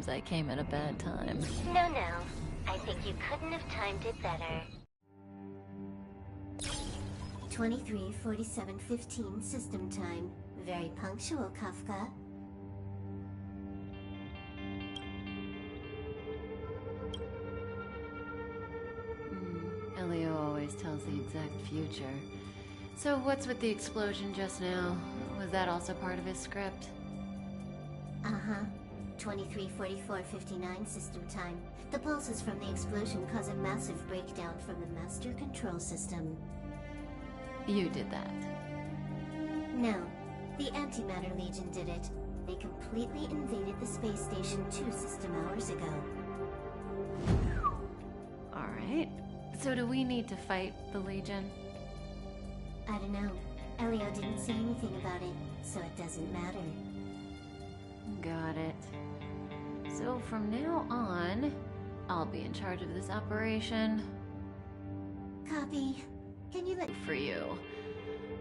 seems I came at a bad time. No, no. I think you couldn't have timed it better. 23:47:15 system time. Very punctual, Kafka. Elio always tells the exact future. So what's with the explosion just now? Was that also part of his script? Uh-huh. 23:44:59 system time. The pulses from the explosion cause a massive breakdown from the master control system. You did that. No. The Antimatter Legion did it. They completely invaded the space station 2 system hours ago. Alright. So do we need to fight the Legion? I don't know. Elio didn't say anything about it, so it doesn't matter. Got it. So from now on, I'll be in charge of this operation. Copy. Can you let... For you.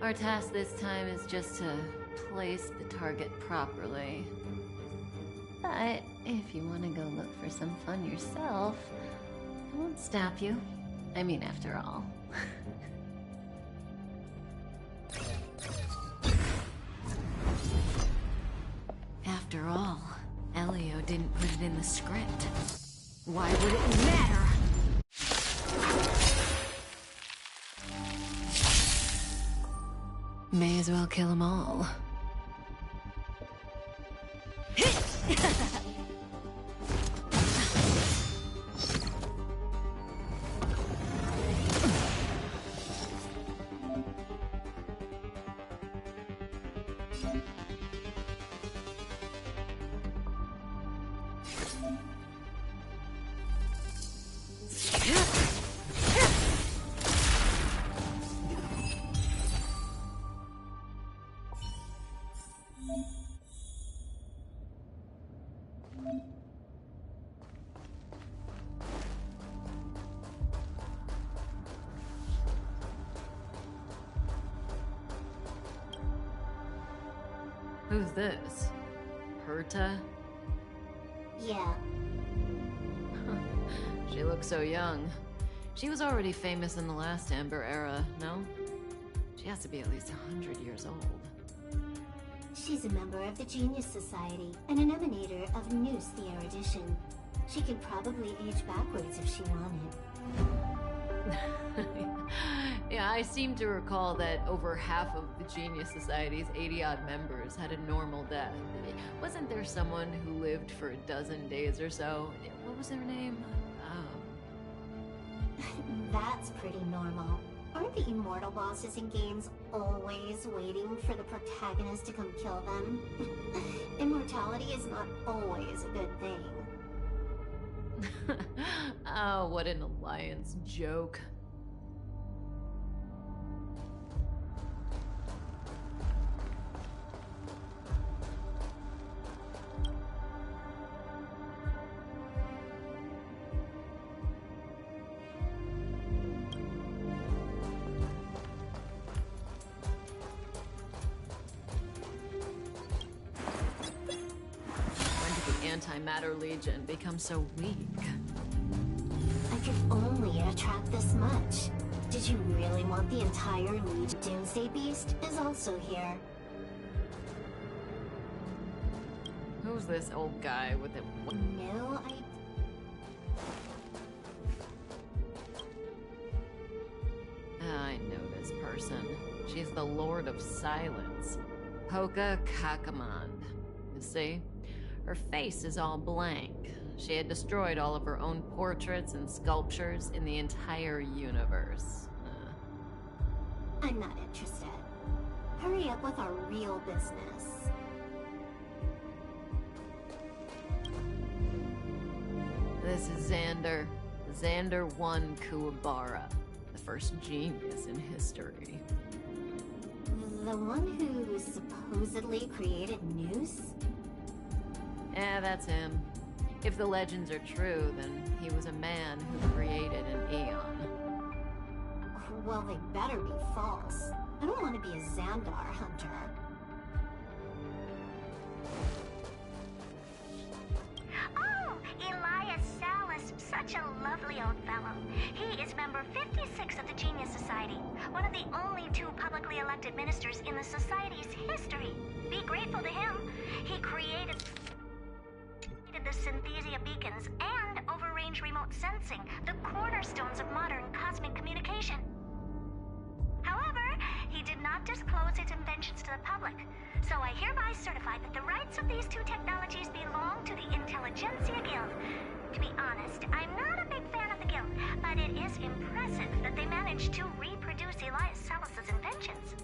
Our task this time is just to place the target properly. But if you want to go look for some fun yourself, I won't stop you. I mean, after all. After all, Elio didn't put it in the script. Why would it matter? May as well kill them all. Who's this? Herta? Yeah. She looks so young. She was already famous in the last Amber era, no? She has to be at least 100 years old. She's a member of the Genius Society and an emanator of Noose the Erudition. She could probably age backwards if she wanted. Yeah, I seem to recall that over half of the Genius Society's 80-odd members had a normal death. Wasn't there someone who lived for a dozen days or so? What was their name? That's pretty normal. Aren't the immortal bosses in games always waiting for the protagonist to come kill them? Immortality is not always a good thing. Oh, what an alliance joke. Antimatter Legion become so weak? I could only attract this much. Did you really want the entire Legion? Doomsday Beast is also here. Who's this old guy with it? No, I know this person. She's the Lord of Silence. Hoka Kakamand. You see? Her face is all blank. She had destroyed all of her own portraits and sculptures in the entire universe. I'm not interested. Hurry up with our real business. This is Xander. Xander 1 Kuwabara. The first genius in history. The one who supposedly created Noose? Yeah, that's him. If the legends are true, then he was a man who created an Eon. Well, they better be false. I don't want to be a Xandar hunter. Oh, such a lovely old fellow. He is member 56 of the Genius Society, one of the only two publicly elected ministers in the Society's history. Be grateful to him. He created the synthesia beacons and over-range remote sensing, the cornerstones of modern cosmic communication. However, he did not disclose his inventions to the public, so I hereby certify that the rights of these two technologies belong to the Intelligentsia Guild. To be honest, I'm not a big fan of the Guild, but it is impressive that they managed to reproduce Elias Salus's inventions.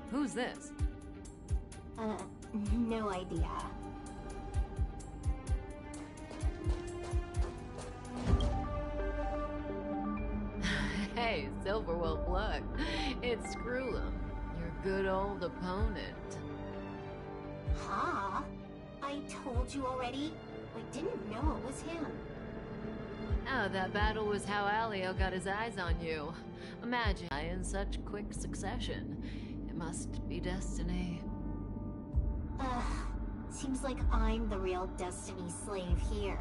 Who's this? No idea. Hey, Silverwolf, look. It's Screw'em, your good old opponent. Huh? I told you already. I didn't know it was him. Oh, that battle was how Alio got his eyes on you. Imagine in such quick succession. It must be destiny. Seems like I'm the real Destiny slave here.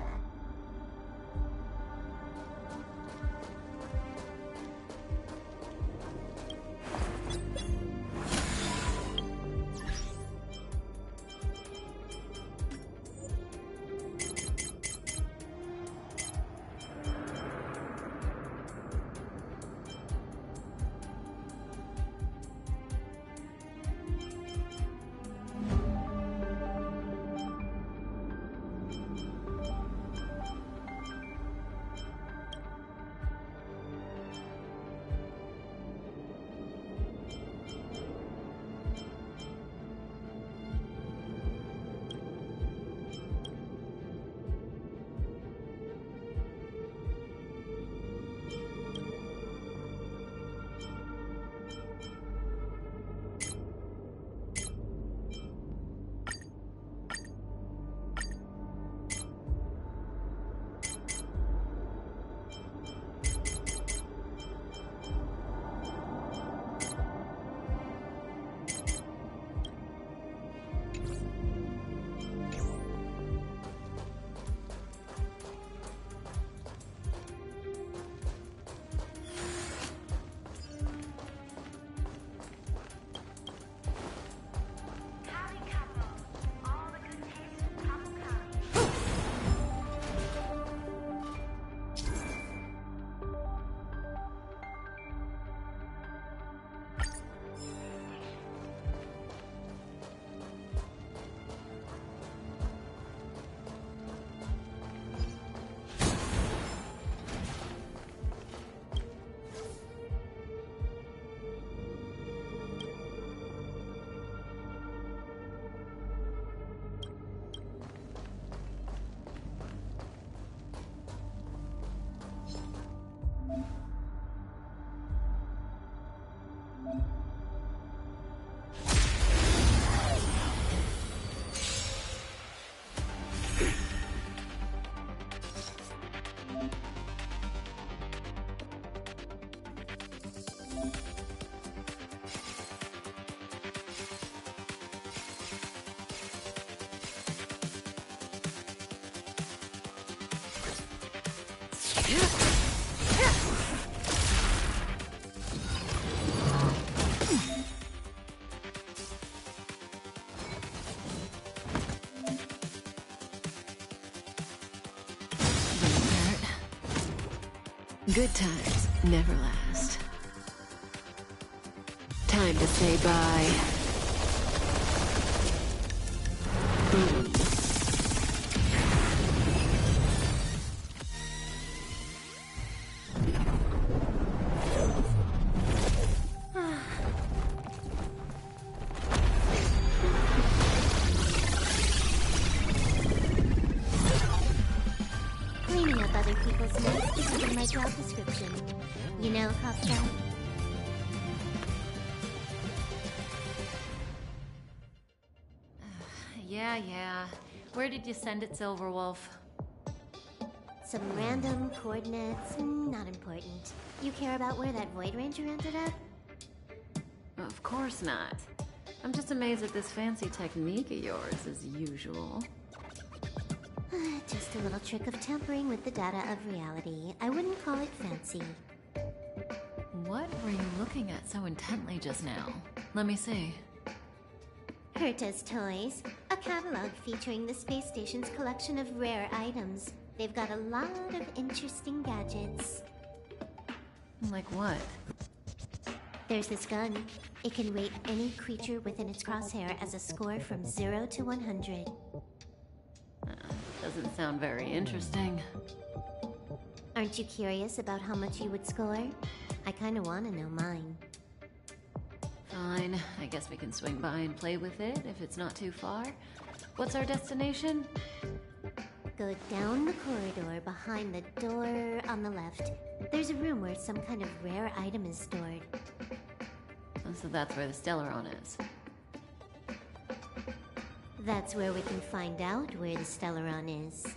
Good times never last. Time to say bye. Cleaning up other people's mess isn't in my job description. You know, Hopsa? Yeah. Where did you send it, Silverwolf? Some random coordinates, not important. You care about where that Void Ranger ended up? Of course not. I'm just amazed at this fancy technique of yours, as usual. Just a little trick of tampering with the data of reality. I wouldn't call it fancy. What were you looking at so intently just now? Let me see. Herta's Toys, a catalog featuring the space station's collection of rare items. They've got a lot of interesting gadgets. Like what? There's this gun. It can rate any creature within its crosshair as a score from 0 to 100. Doesn't sound very interesting. Aren't you curious about how much you would score? I kinda wanna know mine. Fine, I guess we can swing by and play with it if it's not too far. What's our destination? Go down the corridor behind the door on the left. There's a room where some kind of rare item is stored. Oh, so that's where the Stellaron is. That's where we can find out where the Stellaron is.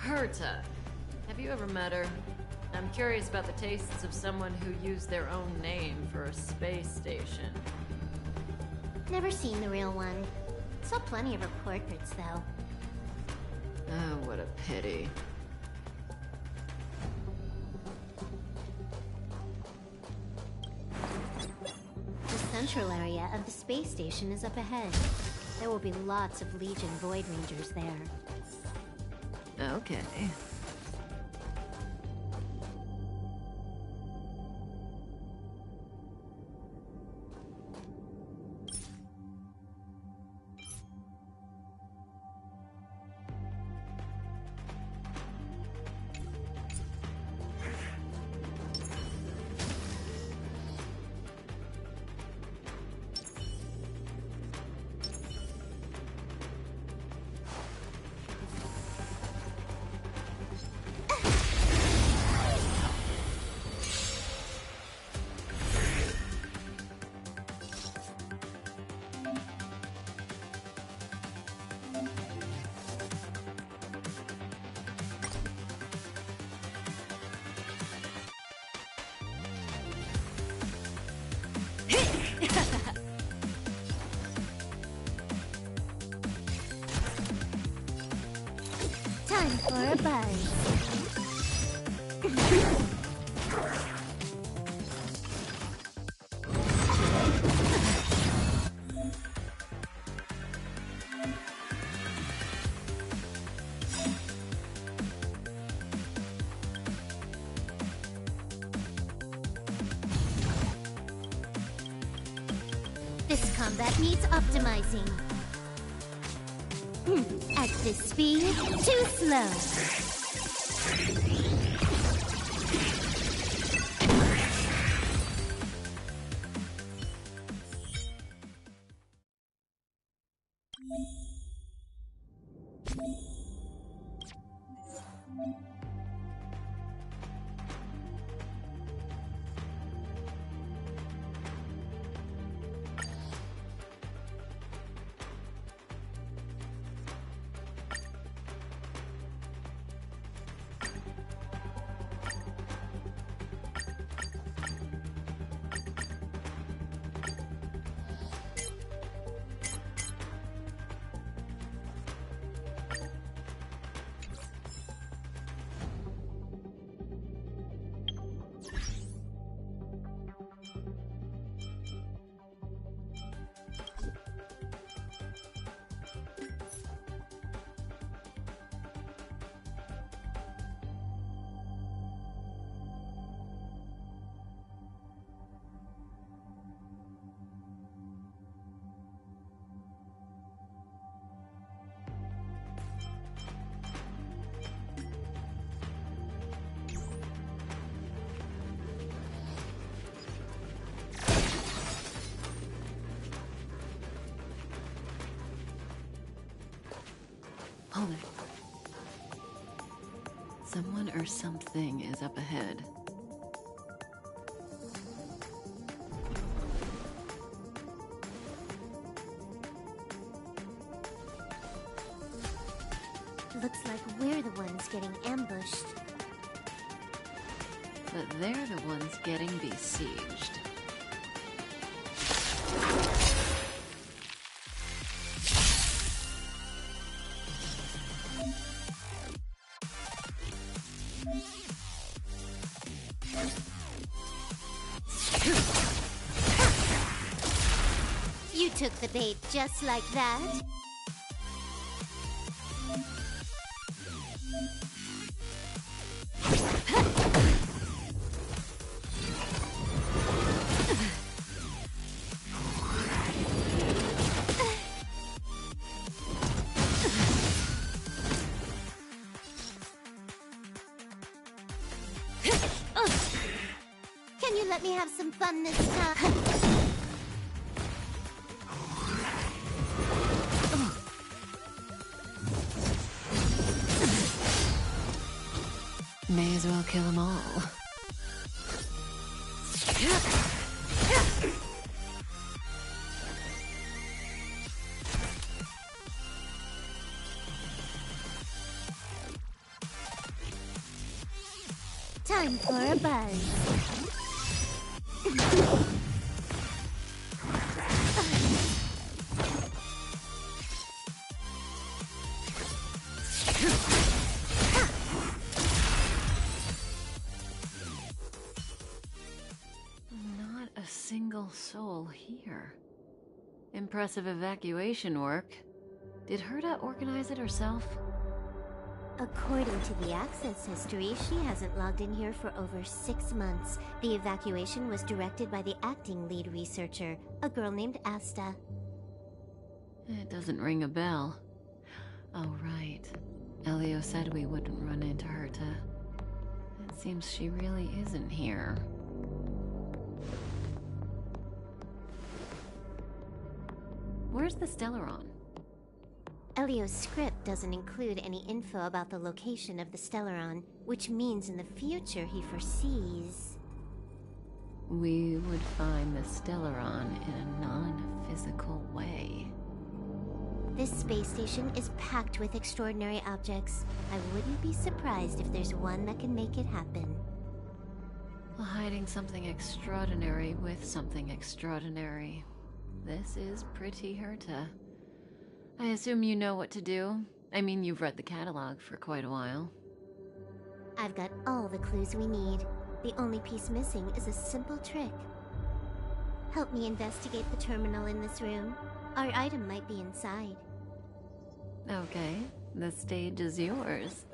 Herta. Have you ever met her? I'm curious about the tastes of someone who used their own name for a space station. Never seen the real one. Saw plenty of her portraits, though. Oh, what a pity. The central area of the space station is up ahead. There will be lots of Legion Void Rangers there. Okay. Time for a buzz. This combat needs optimizing. At this speed, too slow. Hold it. Someone or something is up ahead. Looks like we're the ones getting ambushed. But they're the ones getting besieged. You took the bait just like that? Can you let me have some fun this time? May as well kill them all. Time for a buzz. Not a single soul here. Impressive evacuation work. Did Herta organize it herself? According to the access history, she hasn't logged in here for over 6 months. The evacuation was directed by the acting lead researcher, a girl named Asta. It doesn't ring a bell. Oh, right. Elio said we wouldn't run into Herta. It seems she really isn't here. Where's the Stellaron? Elio's script doesn't include any info about the location of the Stellaron, which means in the future he foresees... We would find the Stellaron in a non-physical way. This space station is packed with extraordinary objects. I wouldn't be surprised if there's one that can make it happen. Well, hiding something extraordinary with something extraordinary. This is pretty Herta. I assume you know what to do. I mean, you've read the catalog for quite a while. I've got all the clues we need. The only piece missing is a simple trick. Help me investigate the terminal in this room. Our item might be inside. Okay, the stage is yours.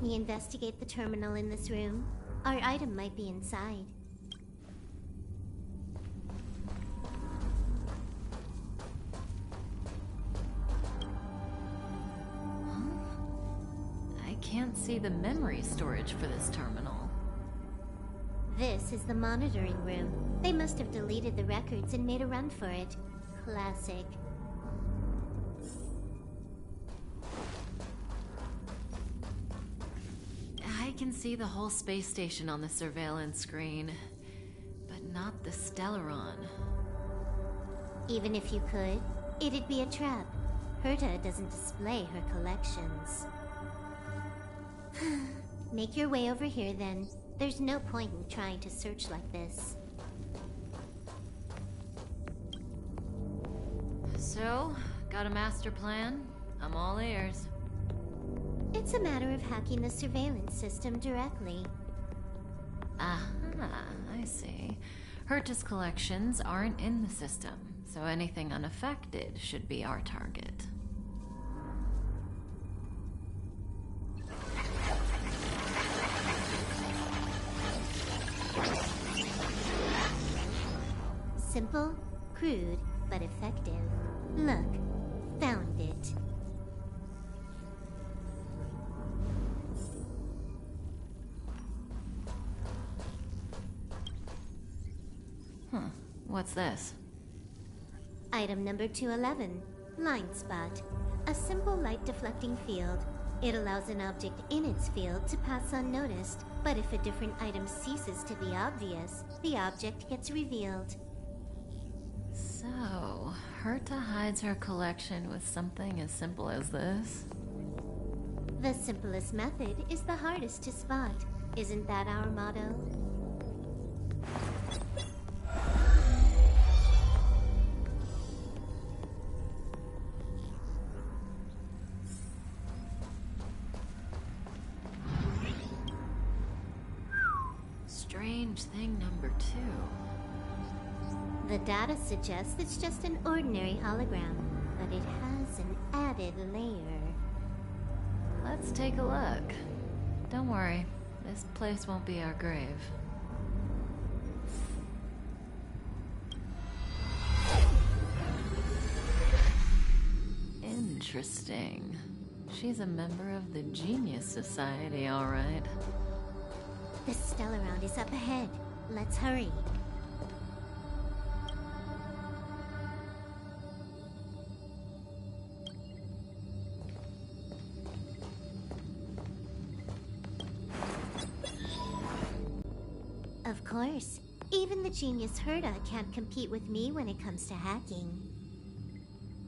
Help me investigate the terminal in this room. Our item might be inside. I can't see the memory storage for this terminal. This is the monitoring room. They must have deleted the records and made a run for it. Classic. I can see the whole space station on the surveillance screen, but not the Stellaron. Even if you could, it'd be a trap. Herta doesn't display her collections. Make your way over here then. There's no point in trying to search like this. So, got a master plan? I'm all ears. It's a matter of hacking the surveillance system directly. Aha, I see. Herta's collections aren't in the system, so anything unaffected should be our target. Simple, crude, but effective. Look, found it. What's this? Item number 211, Line Spot. A simple light deflecting field. It allows an object in its field to pass unnoticed, but if a different item ceases to be obvious, the object gets revealed. So, Herta hides her collection with something as simple as this? The simplest method is the hardest to spot. Isn't that our motto? Strange thing number 2. The data suggests it's just an ordinary hologram, but it has an added layer. Let's take a look. Don't worry, this place won't be our grave. Interesting. She's a member of the Genius Society, all right. The Stellaron is up ahead. Let's hurry. Of course. Even the genius Herta can't compete with me when it comes to hacking.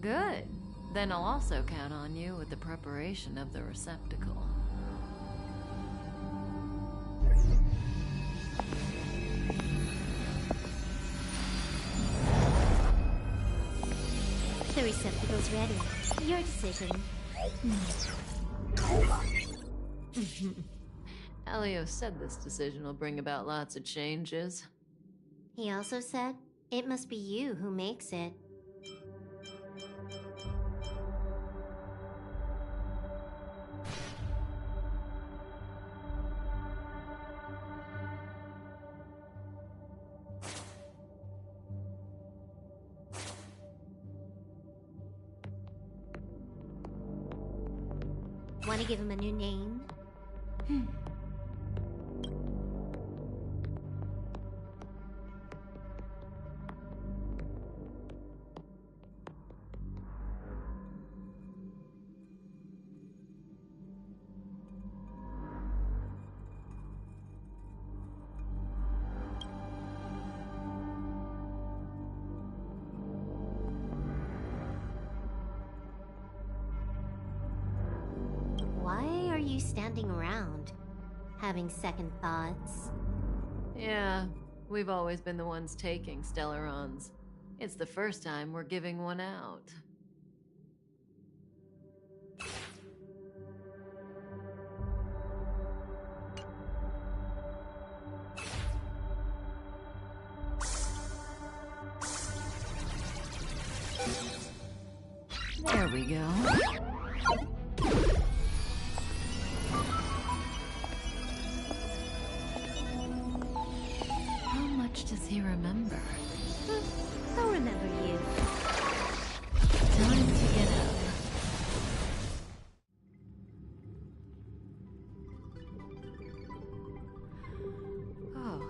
Good. Then I'll also count on you with the preparation of the receptacle. The receptacle's ready. Your decision. Elio said this decision will bring about lots of changes. He also said, it must be you who makes it. Want to give him a new name? Why are you standing around? Having second thoughts? Yeah, we've always been the ones taking Stellarons. It's the first time we're giving one out. There we go. much does he remember? I'll remember you. Time to get up. Oh.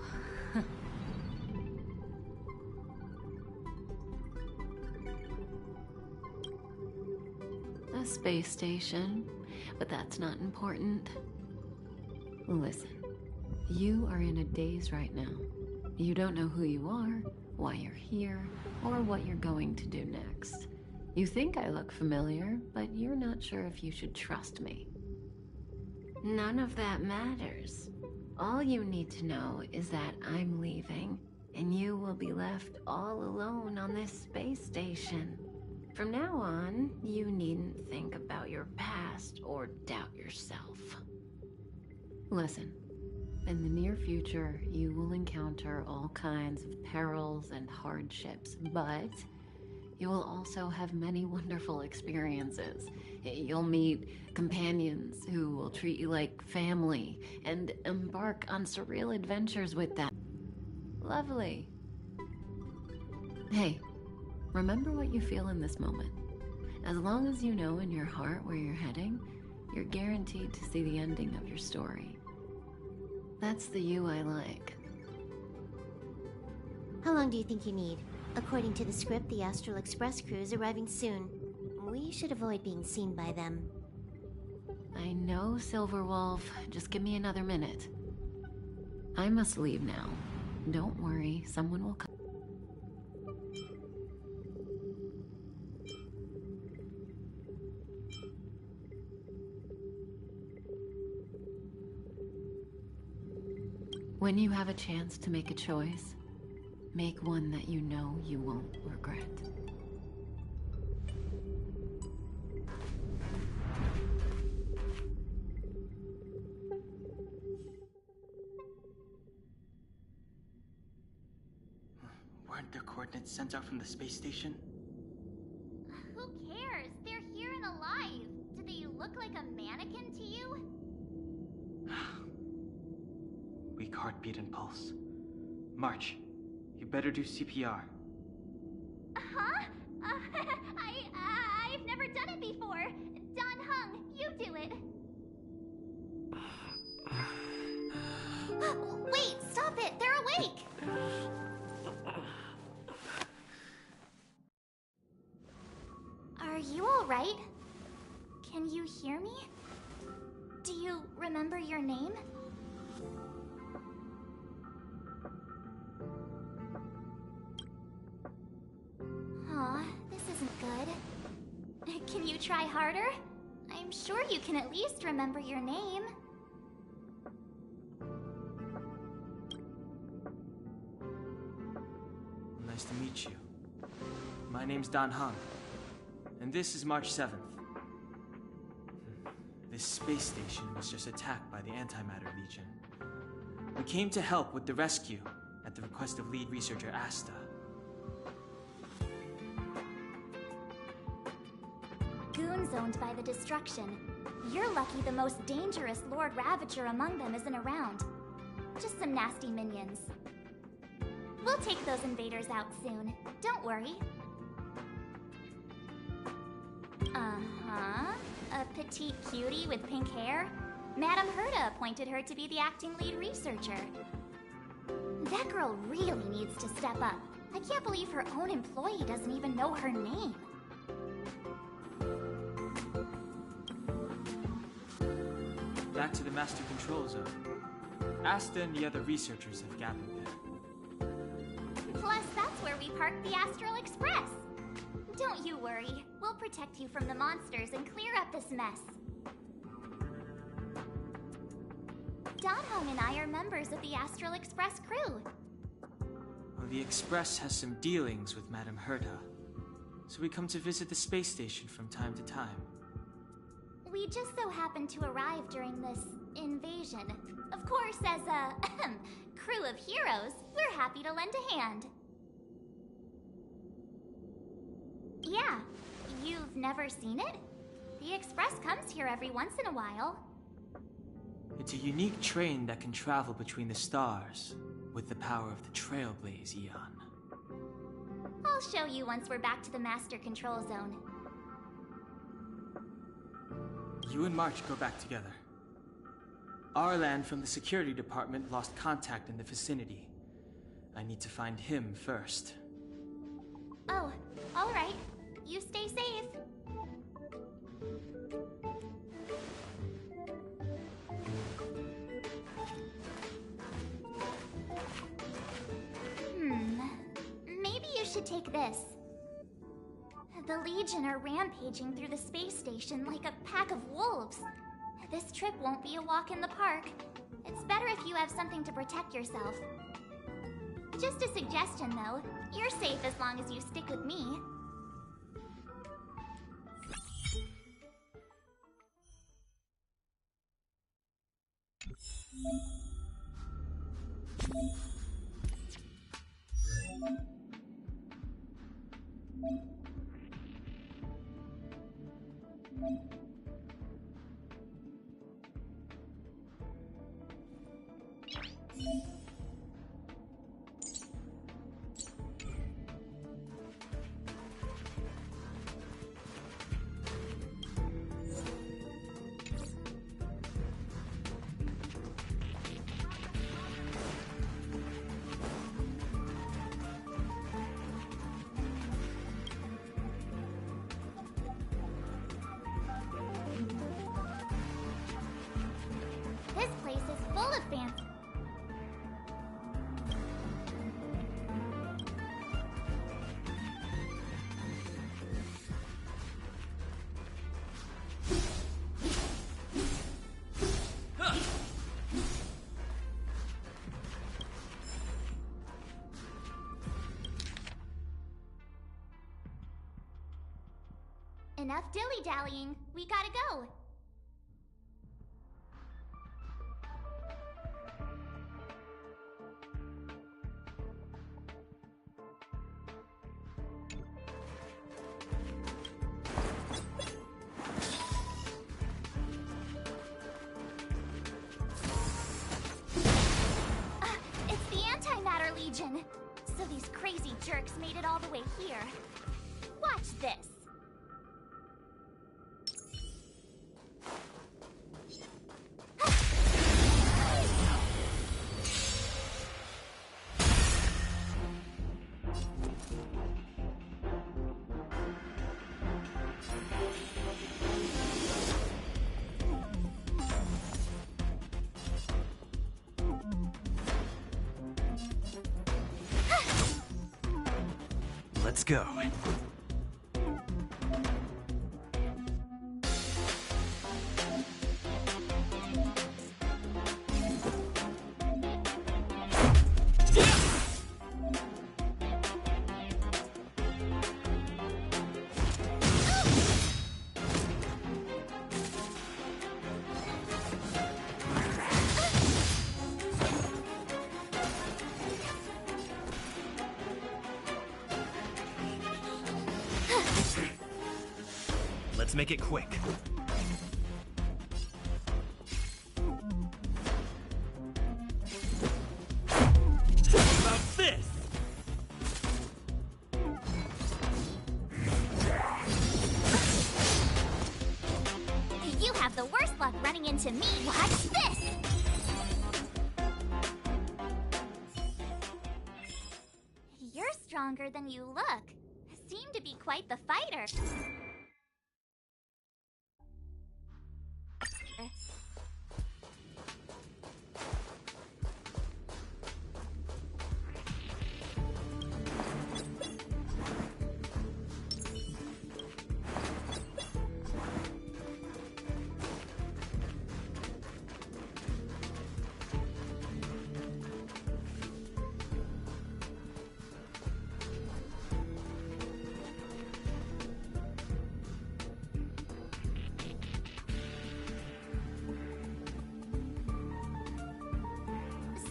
A space station, but that's not important. Listen, you are in a daze right now. You don't know who you are, why you're here, or what you're going to do next. You think I look familiar, but you're not sure if you should trust me. None of that matters. All you need to know is that I'm leaving, and you will be left all alone on this space station. From now on, you needn't think about your past or doubt yourself. Listen, in the near future, you will encounter all kinds of perils and hardships, but you will also have many wonderful experiences. You'll meet companions who will treat you like family and embark on surreal adventures with them. Lovely. Hey, remember what you feel in this moment. As long as you know in your heart where you're heading, you're guaranteed to see the ending of your story. That's the you I like. How long do you think you need? According to the script, the Astral Express crew is arriving soon. We should avoid being seen by them. I know, Silverwolf. Just give me another minute. I must leave now. Don't worry, someone will come. When you have a chance to make a choice, make one that you know you won't regret. Weren't their coordinates sent out from the space station? Who cares? They're here and alive. Do they look like a mannequin to you? Weak heartbeat and pulse. March, you better do CPR. Huh? I've never done it before. Don Hung, you do it. Wait, stop it! They're awake! Are you alright? Can you hear me? Do you remember your name? Aw, this isn't good. Can you try harder? I'm sure you can at least remember your name. Nice to meet you. My name's Don Hung, and this is March 7th. This space station was just attacked by the Antimatter Legion. We came to help with the rescue at the request of lead researcher Asta. Goons owned by the destruction. You're lucky the most dangerous Lord Ravager among them isn't around. Just some nasty minions. We'll take those invaders out soon. Don't worry. Uh-huh. A petite cutie with pink hair? Madame Herta appointed her to be the acting lead researcher. That girl really needs to step up. I can't believe her own employee doesn't even know her name. Back to the Master Control Zone. Asta and the other researchers have gathered there. Plus, that's where we parked the Astral Express. Don't you worry. We'll protect you from the monsters and clear up this mess. Don Hung and I are members of the Astral Express crew. Well, the Express has some dealings with Madame Herta, so we come to visit the space station from time to time. We just so happened to arrive during this invasion. Of course, as a crew of heroes, we're happy to lend a hand. Yeah, you've never seen it? The Express comes here every once in a while. It's a unique train that can travel between the stars. with the power of the Trailblaze Eon. I'll show you once we're back to the Master Control Zone. You and March go back together. Arlan from the security department lost contact in the vicinity. I need to find him first. Oh, alright. You stay safe. Maybe you should take this. The Legion are rampaging through the space station like a pack of wolves. This trip won't be a walk in the park. It's better if you have something to protect yourself. Just a suggestion, though. You're safe as long as you stick with me. This place is full of fans. Enough dilly-dallying. We gotta go. It's the Antimatter Legion. So these crazy jerks made it all the way here. Watch this. Let's go. Let's make it quick. How about this? You have the worst luck running into me. Watch this! You're stronger than you look. Seem to be quite the fighter.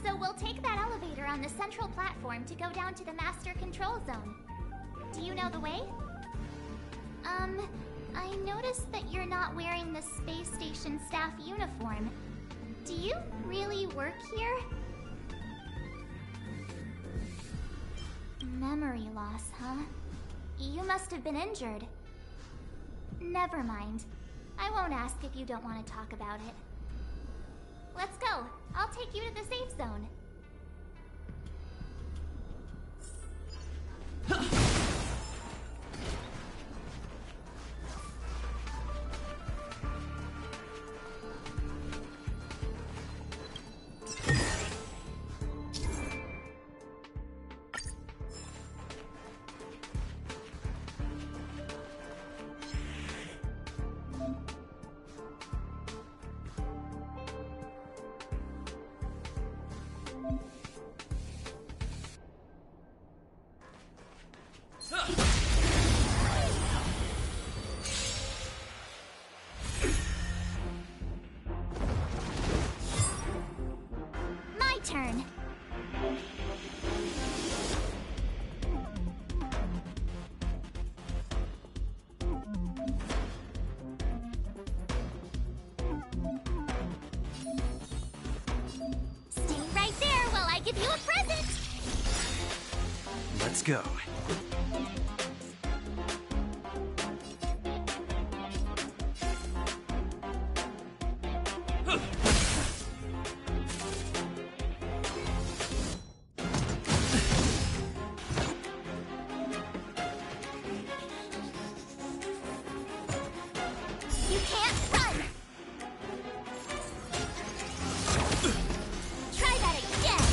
So we'll take that elevator on the central platform to go down to the Master Control Zone. Do you know the way? I noticed that you're not wearing the space station staff uniform. Do you really work here? Memory loss, huh? You must have been injured. Never mind. I won't ask if you don't want to talk about it. Let's go. I'll take you to the safe zone. My turn. Stay right there while I give you a present. Let's go. You can't run! Try that again!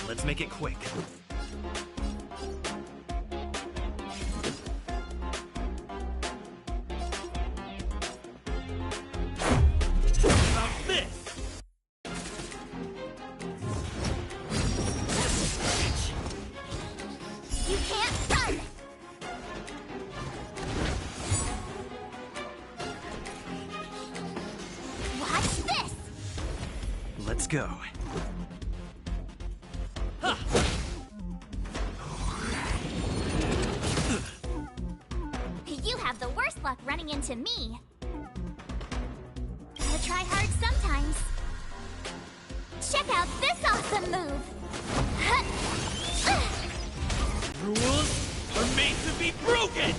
Let's make it quick. About this! You can't run! Watch this! Let's go. You have the worst luck running into me. Gotta try hard sometimes. Check out this awesome move! Rules are made to be broken!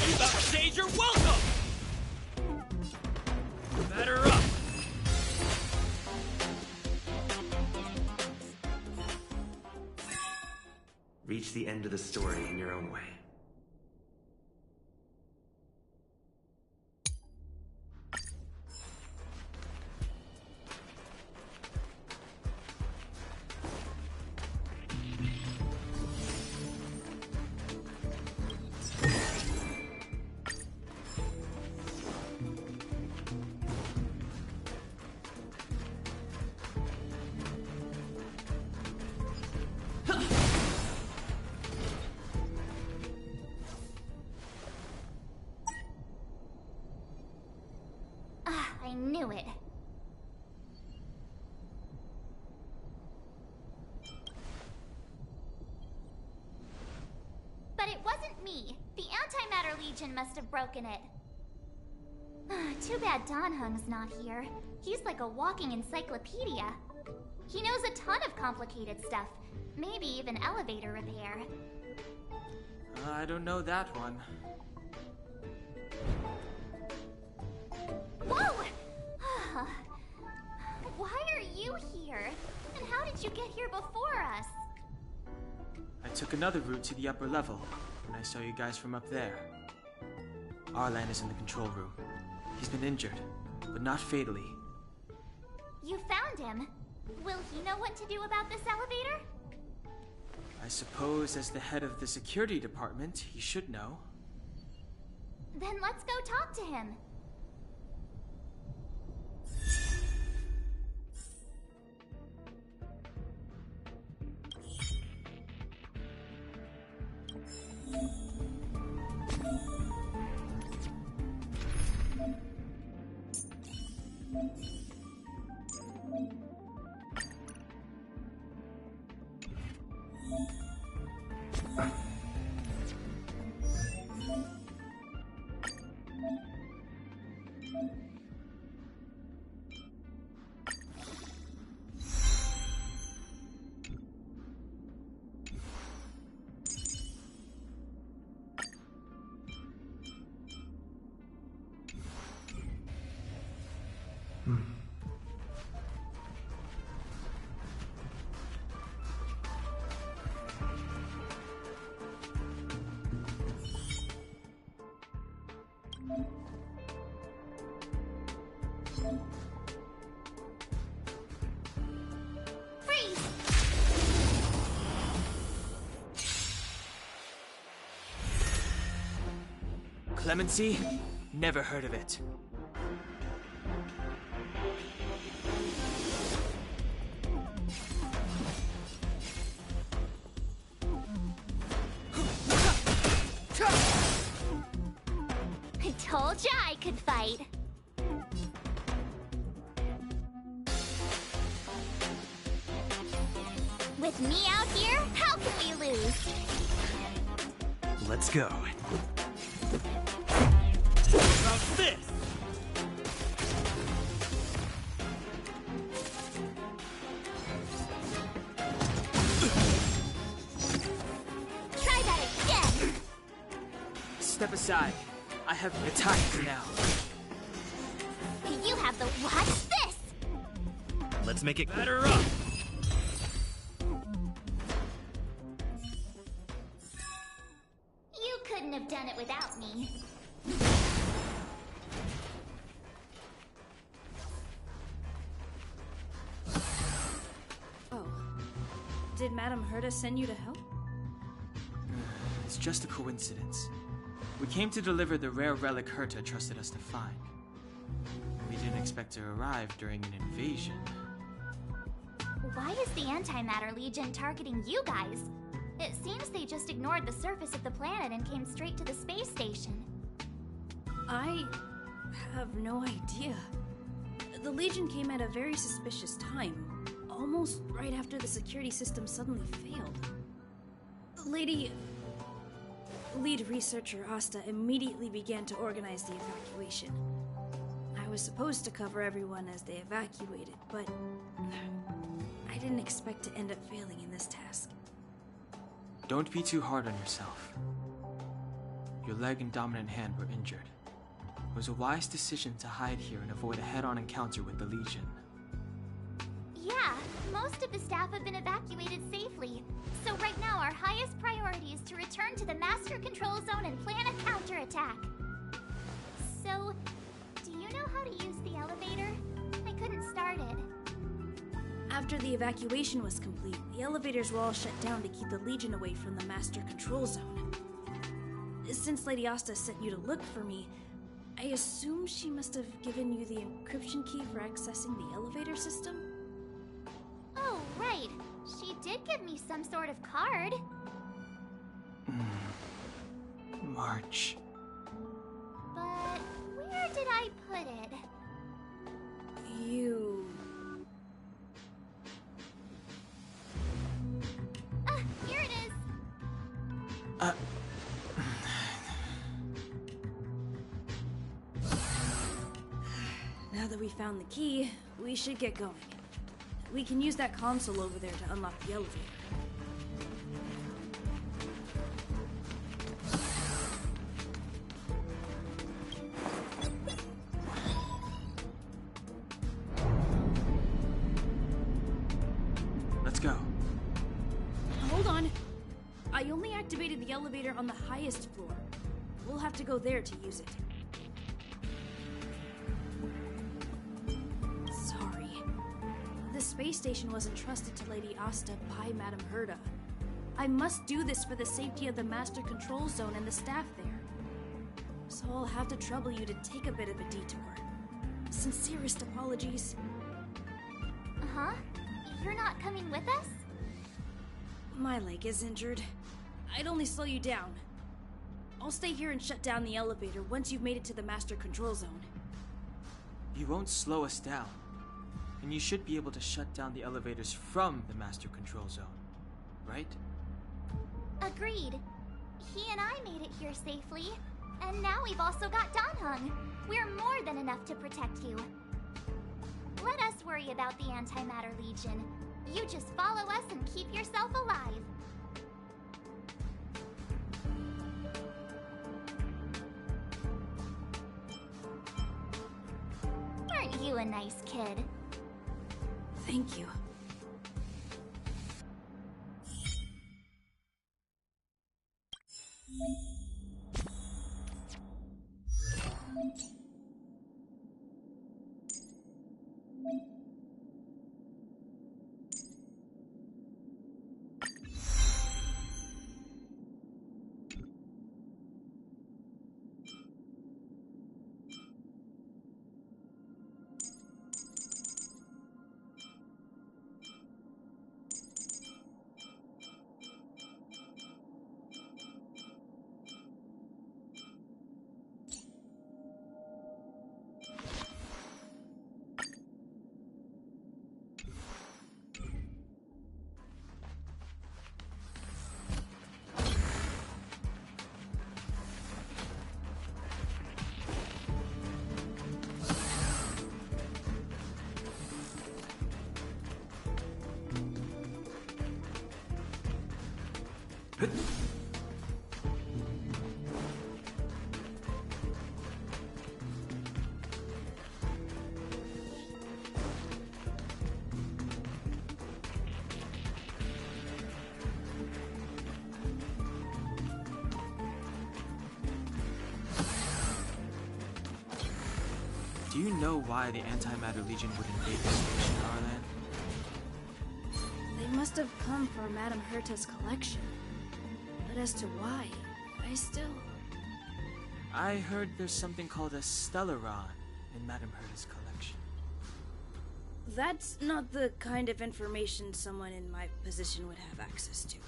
You about to stage your welcome! Batter up! Reach the end of the story in your own way. I knew it. But it wasn't me. The Antimatter Legion must have broken it. Too bad Dan Hung's not here. He's like a walking encyclopedia. He knows a ton of complicated stuff. Maybe even elevator repair. I don't know that one. Whoa! Why are you here? And how did you get here before us? I took another route to the upper level when I saw you guys from up there. Arlan is in the control room. He's been injured, but not fatally. You found him. Will he know what to do about this elevator? I suppose as the head of the security department, he should know. Then let's go talk to him. Clemency? Never heard of it. I told ya I could fight. With me out here, how can we lose? Let's go. About this! Try that again! Step aside. I have the time now. You have the watch this! Let's make it better up! You couldn't have done it without me. Oh. Did Madame Herta send you to help? It's just a coincidence. We came to deliver the rare relic Herta trusted us to find. We didn't expect to arrive during an invasion. Why is the Antimatter Legion targeting you guys? It seems they just ignored the surface of the planet and came straight to the space station. I have no idea. The Legion came at a very suspicious time, almost right after the security system suddenly failed. Lead researcher Asta immediately began to organize the evacuation. I was supposed to cover everyone as they evacuated, but I didn't expect to end up failing in this task. Don't be too hard on yourself. Your leg and dominant hand were injured. It was a wise decision to hide here and avoid a head-on encounter with the Legion. Yeah, most of the staff have been evacuated safely. So right now our highest priority is to return to the Master Control Zone and plan a counterattack. So, do you know how to use the elevator? I couldn't start it. After the evacuation was complete, the elevators were all shut down to keep the Legion away from the Master Control Zone. Since Lady Asta sent you to look for me, I assume she must have given you the encryption key for accessing the elevator system? Oh, right. She did give me some sort of card. March. But where did I put it? You... Here it is. Now that we found the key, we should get going. We can use that console over there to unlock the elevator. Let's go. Hold on. I only activated the elevator on the highest floor. We'll have to go there to use it. Sorry. The space station was entrusted to Lady Asta by Madame Herta. I must do this for the safety of the Master Control Zone and the staff there. So I'll have to trouble you to take a bit of a detour. Sincerest apologies. Huh? You're not coming with us? My leg is injured. I'd only slow you down. I'll stay here and shut down the elevator once you've made it to the Master Control Zone. You won't slow us down. And you should be able to shut down the elevators from the Master Control Zone, right? Agreed. He and I made it here safely. And now we've also got Danhung. We're more than enough to protect you. Let us worry about the Antimatter Legion. You just follow us and keep yourself alive. Aren't you a nice kid? Thank you. Do you know why the Antimatter Legion would invade the station, Arlan? They must have come for Madame Herta's collection. But as to why, I still... I heard there's something called a Stellaron in Madame Herta's collection. That's not the kind of information someone in my position would have access to.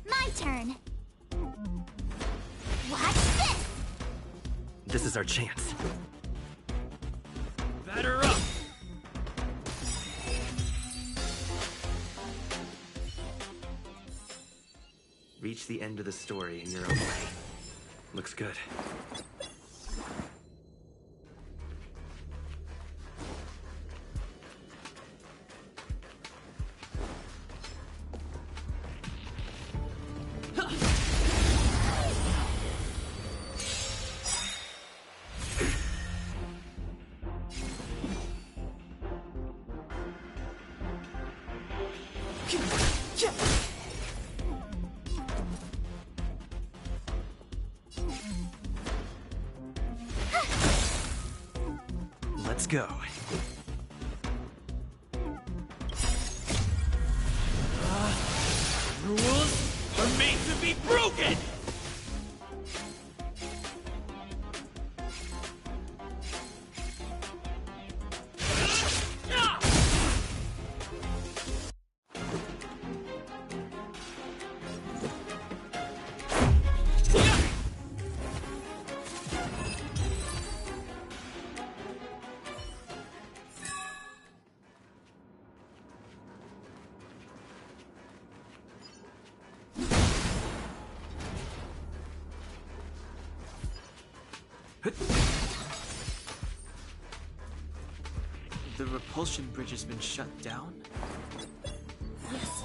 My turn. Watch this! This is our chance. Batter up! Reach the end of the story in your own way. Looks good. Let's go. Rules are made to be broken! The repulsion bridge has been shut down? Yes,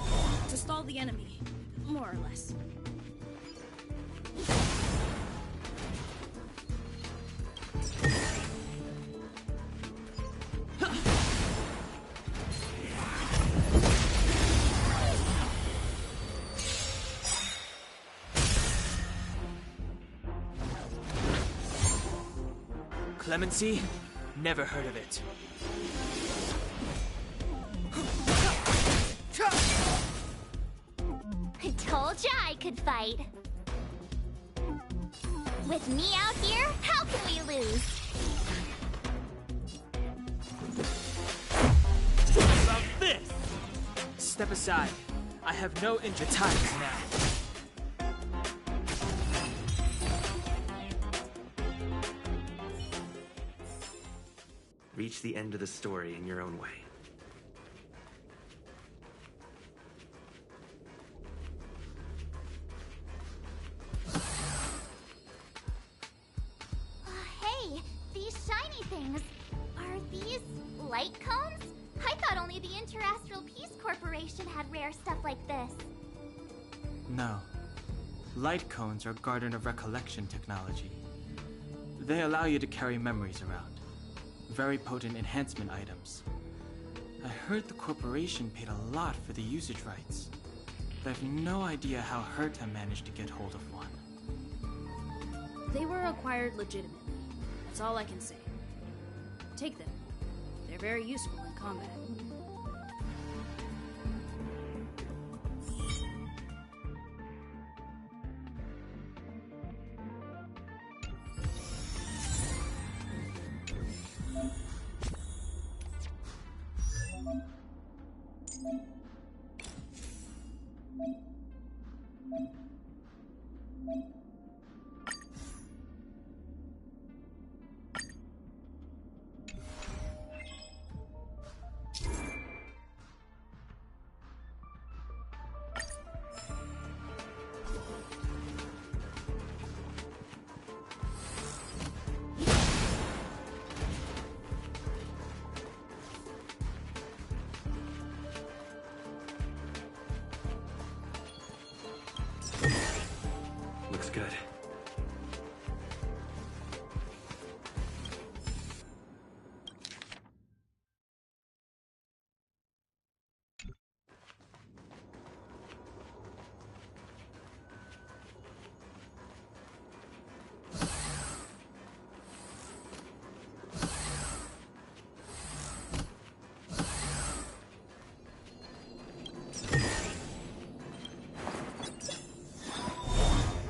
to stall the enemy, more or less. Clemency? Never heard of it. I told ya I could fight. With me out here, how can we lose? How about this? Step aside. I have no interest. The time is now. Reach the end of the story in your own way. These light cones? I thought only the Interastral Peace Corporation had rare stuff like this. No. Light cones are Garden of Recollection technology. They allow you to carry memories around. Very potent enhancement items. I heard the corporation paid a lot for the usage rights, but I have no idea how Herta managed to get hold of one. They were acquired legitimately. That's all I can say. Take them. They're very useful in combat. Looks good.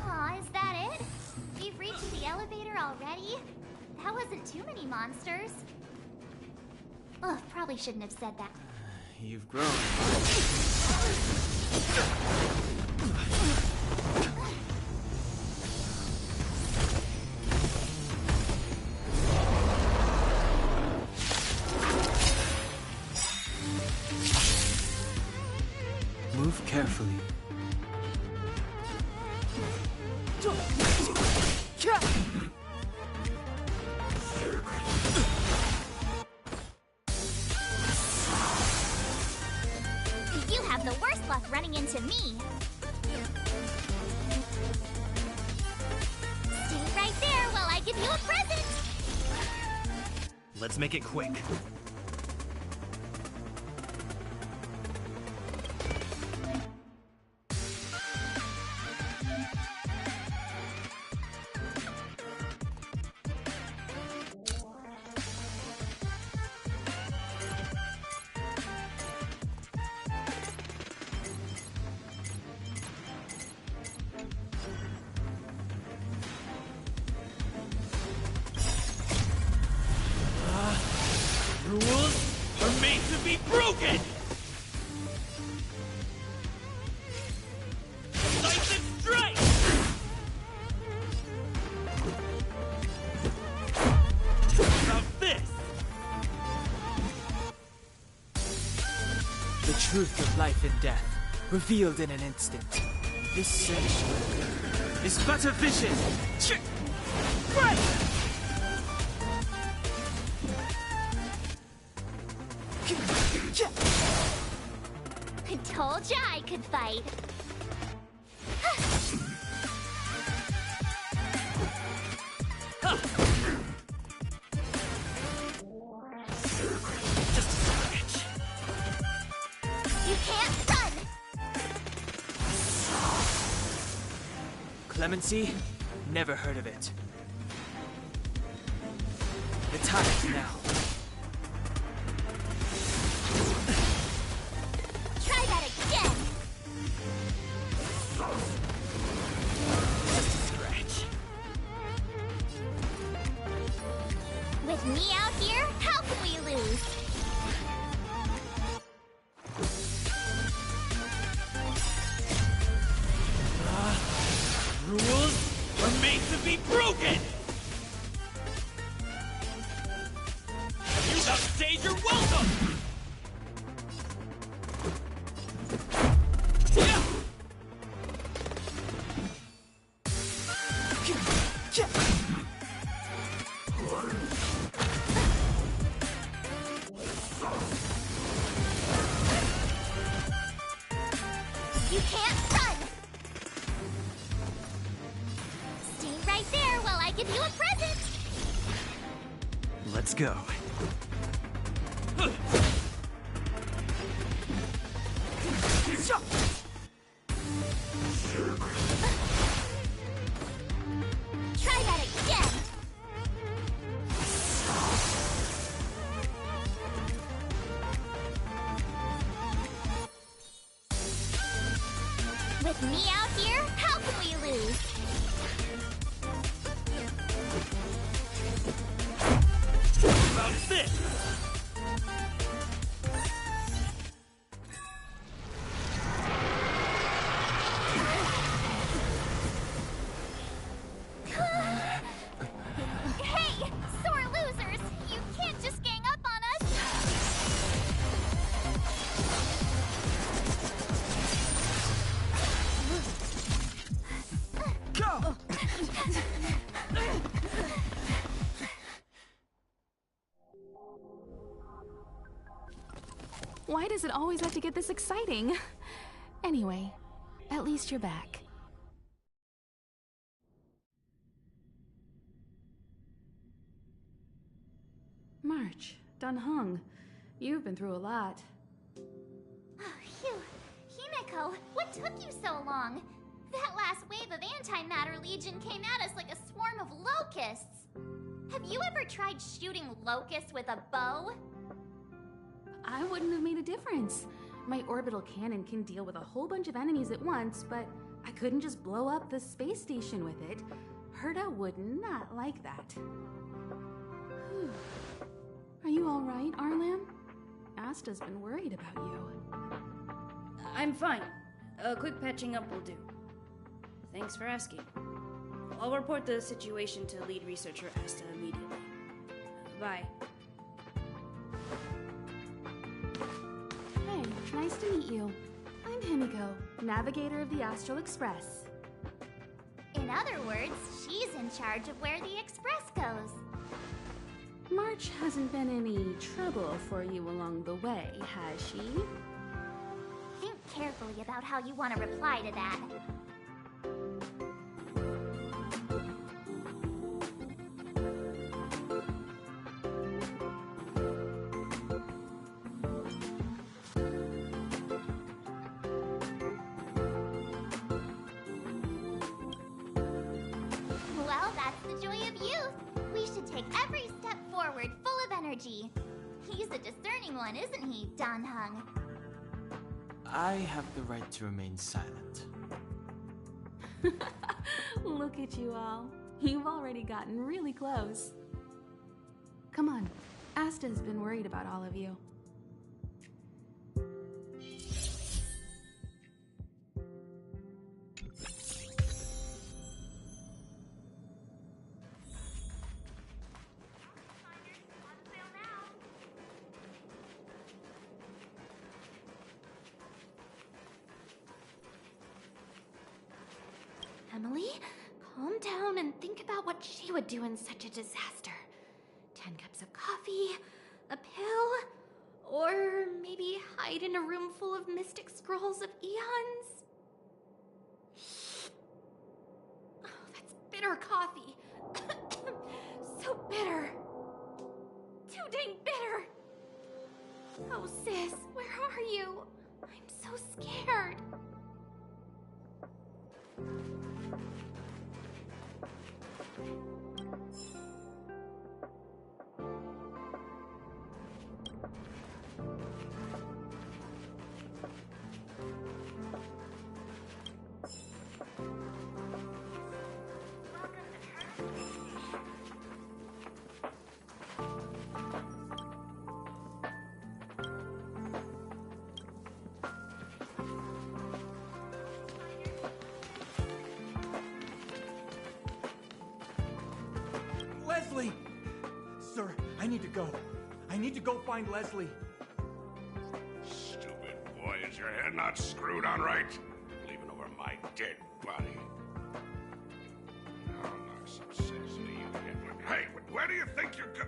Aw, is that it? We've reached the elevator already? That wasn't too many monsters. Ugh, probably shouldn't have said that. You've grown. Move carefully. You have the worst luck running into me. Stay right there while I give you a present. Let's make it quick. Rules are made to be broken! Light and strike! How about this? The truth of life and death, revealed in an instant. This sanctuary is but a vision! Right! I told ya I could fight. Just a scratch. You can't run! Clemency? Never heard of it. The time is now. Try that again! Just a scratch. With me out here, how can we lose? Rules are made to be broken! go. Try that again! With me out here, how can we lose? About this! Hey, sore losers! You can't just gang up on us! Go! Why does it always have to get this exciting? Anyway, at least you're back. March, Dunhung, you've been through a lot. Oh, phew. Himeko, what took you so long? That last wave of Antimatter Legion came at us like a swarm of locusts. Have you ever tried shooting locusts with a bow? I wouldn't have made a difference. My orbital cannon can deal with a whole bunch of enemies at once, but I couldn't just blow up the space station with it. Herta would not like that. Whew. Are you all right, Arlam? Asta's been worried about you. I'm fine. A quick patching up will do. Thanks for asking. I'll report the situation to lead researcher Asta immediately. Bye. Hey, nice to meet you. I'm Himiko, navigator of the Astral Express. In other words, she's in charge of where the express goes. March hasn't been any trouble for you along the way, has she? Think carefully about how you want to reply to that. Well, that's the joy of youth. We should take every step forward full of energy. He's a discerning one, isn't he, Danhung? I have the right to remain silent. Look at you all. You've already gotten really close. Come on, Asta's been worried about all of you. Emily, calm down and think about what she would do in such a disaster. 10 cups of coffee, a pill, or maybe hide in a room full of mystic scrolls of eons? Oh, that's bitter coffee. So bitter. Too dang bitter. Oh, sis, where are you? I'm so scared. Leslie! Sir, I need to go. I need to go find Leslie. Stupid boy, is your head not screwed on right? Leaving over my dead body. Oh, knock some sense into you, Edwin. Hey, where do you think you're go-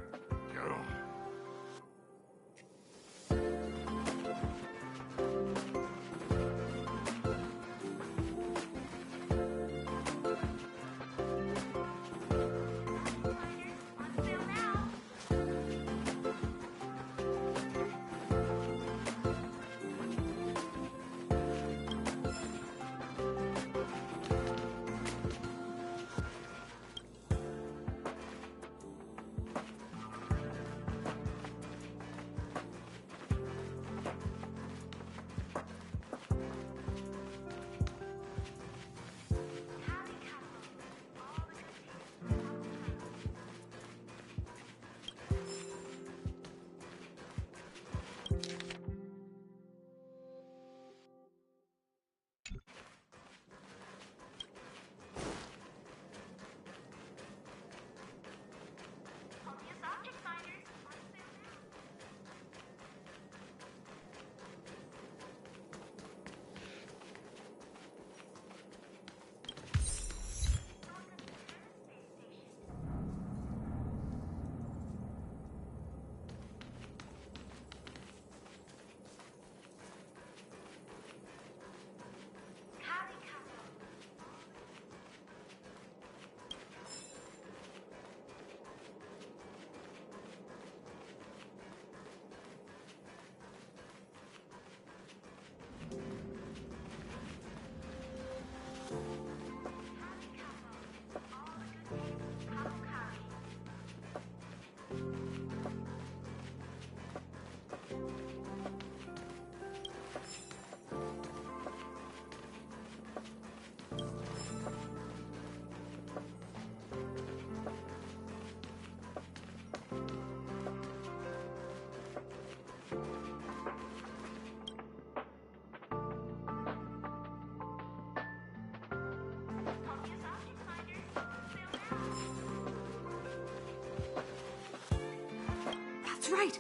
That's right!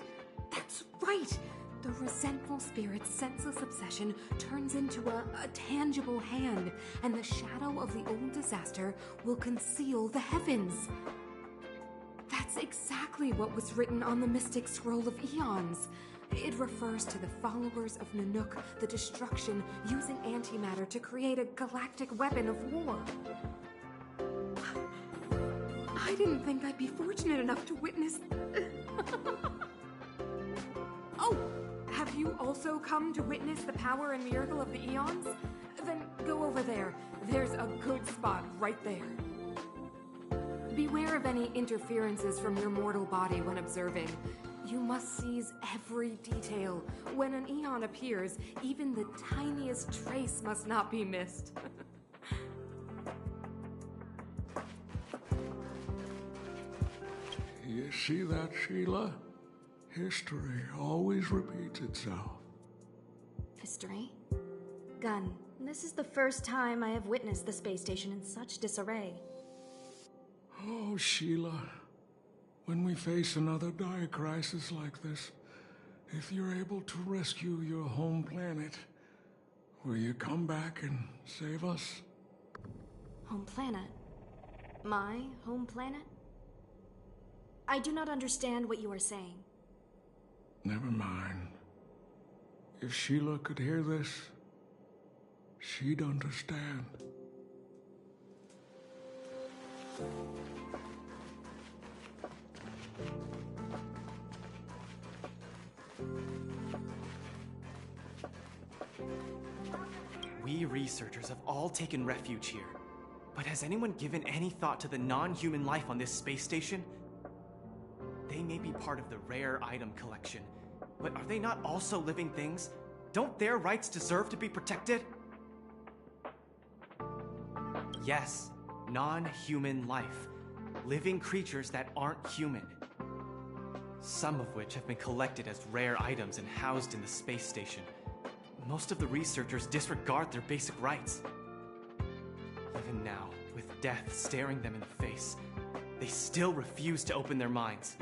That's right! The resentful spirit's senseless obsession turns into a tangible hand, and the shadow of the old disaster will conceal the heavens. That's exactly what was written on the Mystic Scroll of Eons. It refers to the followers of Nanook, the destruction using antimatter to create a galactic weapon of war. I didn't think I'd be fortunate enough to witness... Oh! Have you also come to witness the power and miracle of the Eons? Then go over there. There's a good spot right there. Beware of any interferences from your mortal body when observing. You must seize every detail. When an Eon appears, even the tiniest trace must not be missed. You see that, Sheila? History always repeats itself. History? Gun, this is the first time I have witnessed the space station in such disarray. Oh, Sheila. When we face another dire crisis like this, if you're able to rescue your home planet, will you come back and save us? Home planet? My home planet? I do not understand what you are saying. Never mind. If Sheila could hear this, she'd understand. We researchers have all taken refuge here. But has anyone given any thought to the non-human life on this space station? They may be part of the rare item collection, but are they not also living things? Don't their rights deserve to be protected? Yes, non-human life. Living creatures that aren't human. Some of which have been collected as rare items and housed in the space station. Most of the researchers disregard their basic rights. Even now, with death staring them in the face, they still refuse to open their minds.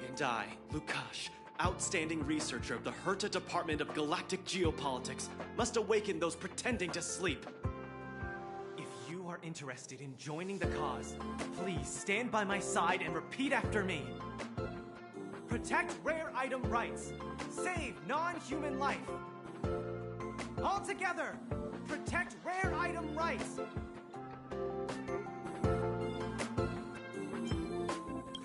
And I, Lukash, outstanding researcher of the Herta Department of Galactic Geopolitics, must awaken those pretending to sleep. If you are interested in joining the cause, please stand by my side and repeat after me. Protect rare item rights. Save non-human life. All together, protect rare item rights.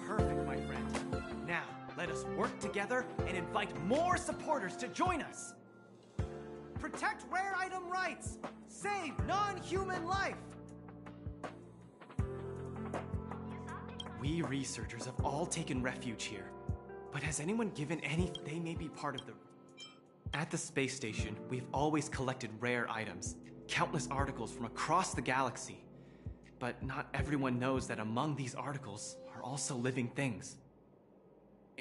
Perfect, my friend. Now, let us work together and invite more supporters to join us. Protect rare item rights. Save non-human life. We researchers have all taken refuge here. But has anyone given any... They may be part of the... At the space station, we've always collected rare items. Countless articles from across the galaxy. But not everyone knows that among these articles are also living things.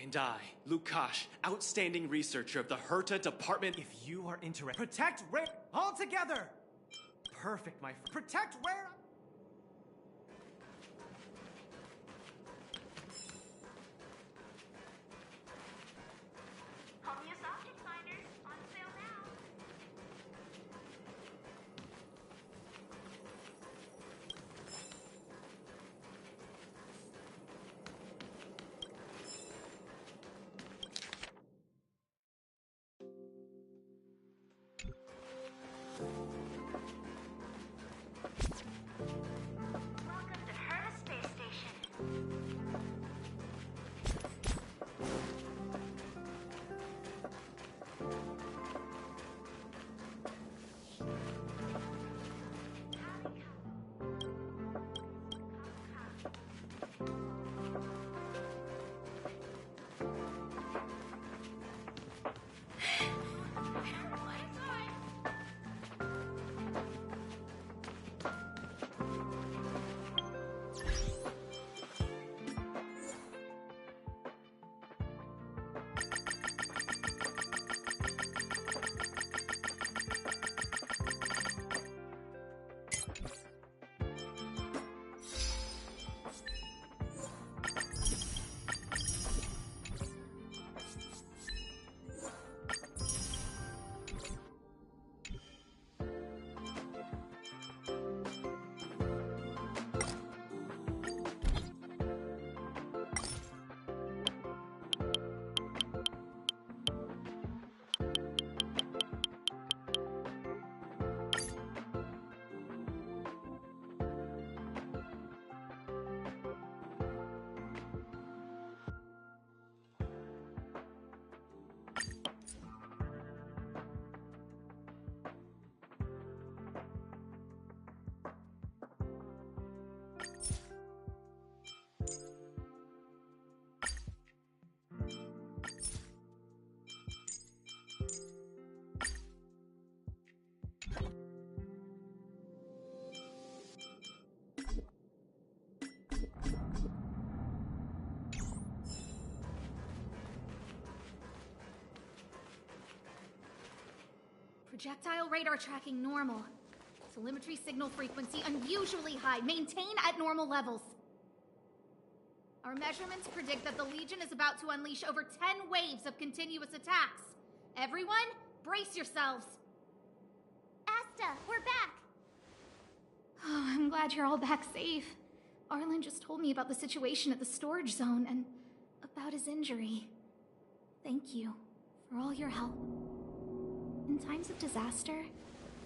And I, Lukash, outstanding researcher of the Herta Department... If you are interested... Protect rare... All together! Perfect, my friend. Protect rare... Projectile radar tracking normal. Telemetry signal frequency unusually high. Maintain at normal levels. Our measurements predict that the Legion is about to unleash over 10 waves of continuous attacks. Everyone, brace yourselves. Asta, we're back. Oh, I'm glad you're all back safe. Arlen just told me about the situation at the storage zone and about his injury. Thank you for all your help. In times of disaster,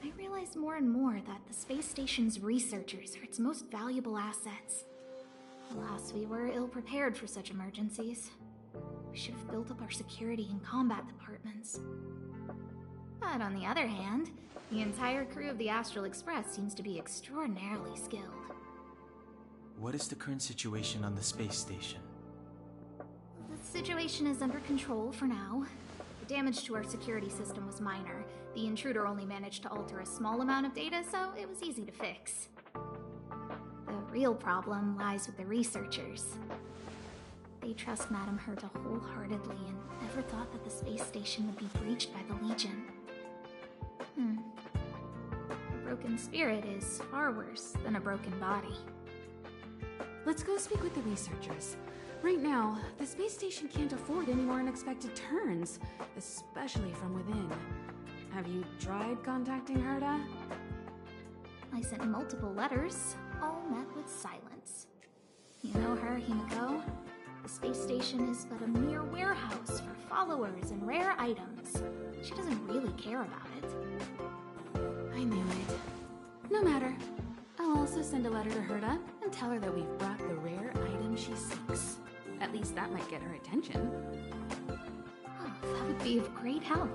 I realize more and more that the space station's researchers are its most valuable assets. Alas, we were ill-prepared for such emergencies. We should have built up our security and combat departments. But on the other hand, the entire crew of the Astral Express seems to be extraordinarily skilled. What is the current situation on the space station? The situation is under control for now. The damage to our security system was minor. The intruder only managed to alter a small amount of data, so it was easy to fix. The real problem lies with the researchers. They trust Madame Herta wholeheartedly and never thought that the space station would be breached by the Legion. A broken spirit is far worse than a broken body. Let's go speak with the researchers. Right now, the space station can't afford any more unexpected turns, especially from within. Have you tried contacting Herta? I sent multiple letters, all met with silence. You know her, Himiko? The space station is but a mere warehouse for followers and rare items. She doesn't really care about it. I knew it. No matter. I'll also send a letter to Herta and tell her that we've brought the rare item she seeks. At least that might get her attention. Oh, that would be of great help.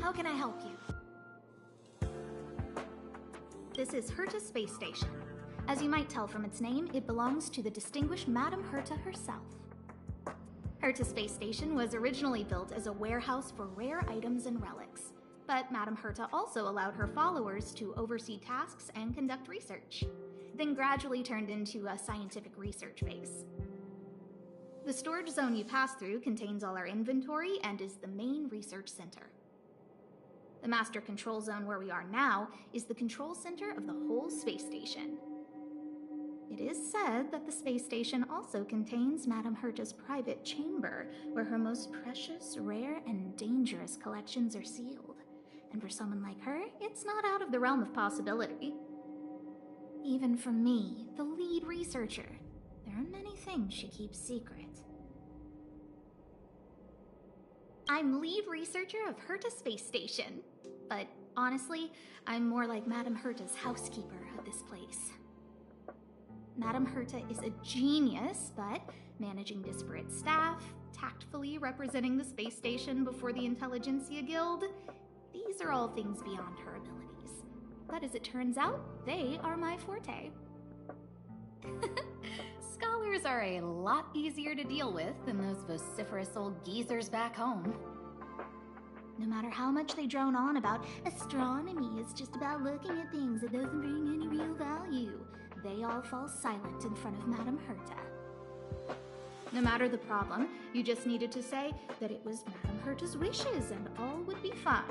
How can I help you? This is Herta Space Station. As you might tell from its name, it belongs to the distinguished Madame Herta herself. Herta Space Station was originally built as a warehouse for rare items and relics, but Madame Herta also allowed her followers to oversee tasks and conduct research, then gradually turned into a scientific research base. The storage zone you pass through contains all our inventory and is the main research center. The master control zone where we are now is the control center of the whole space station. It is said that the space station also contains Madame Herta's private chamber, where her most precious, rare, and dangerous collections are sealed. And for someone like her, it's not out of the realm of possibility. Even for me, the lead researcher, there are many things she keeps secret. I'm lead researcher of Herta Space Station, but honestly, I'm more like Madame Herta's housekeeper of this place. Madame Herta is a genius, but managing disparate staff, tactfully representing the space station before the Intelligentsia Guild, these are all things beyond her abilities. But as it turns out, they are my forte. Scholars are a lot easier to deal with than those vociferous old geezers back home. No matter how much they drone on about astronomy is just about looking at things, it doesn't bring any real value, they all fall silent in front of Madame Herta. No matter the problem, you just needed to say that it was Madame Herta's wishes and all would be fine.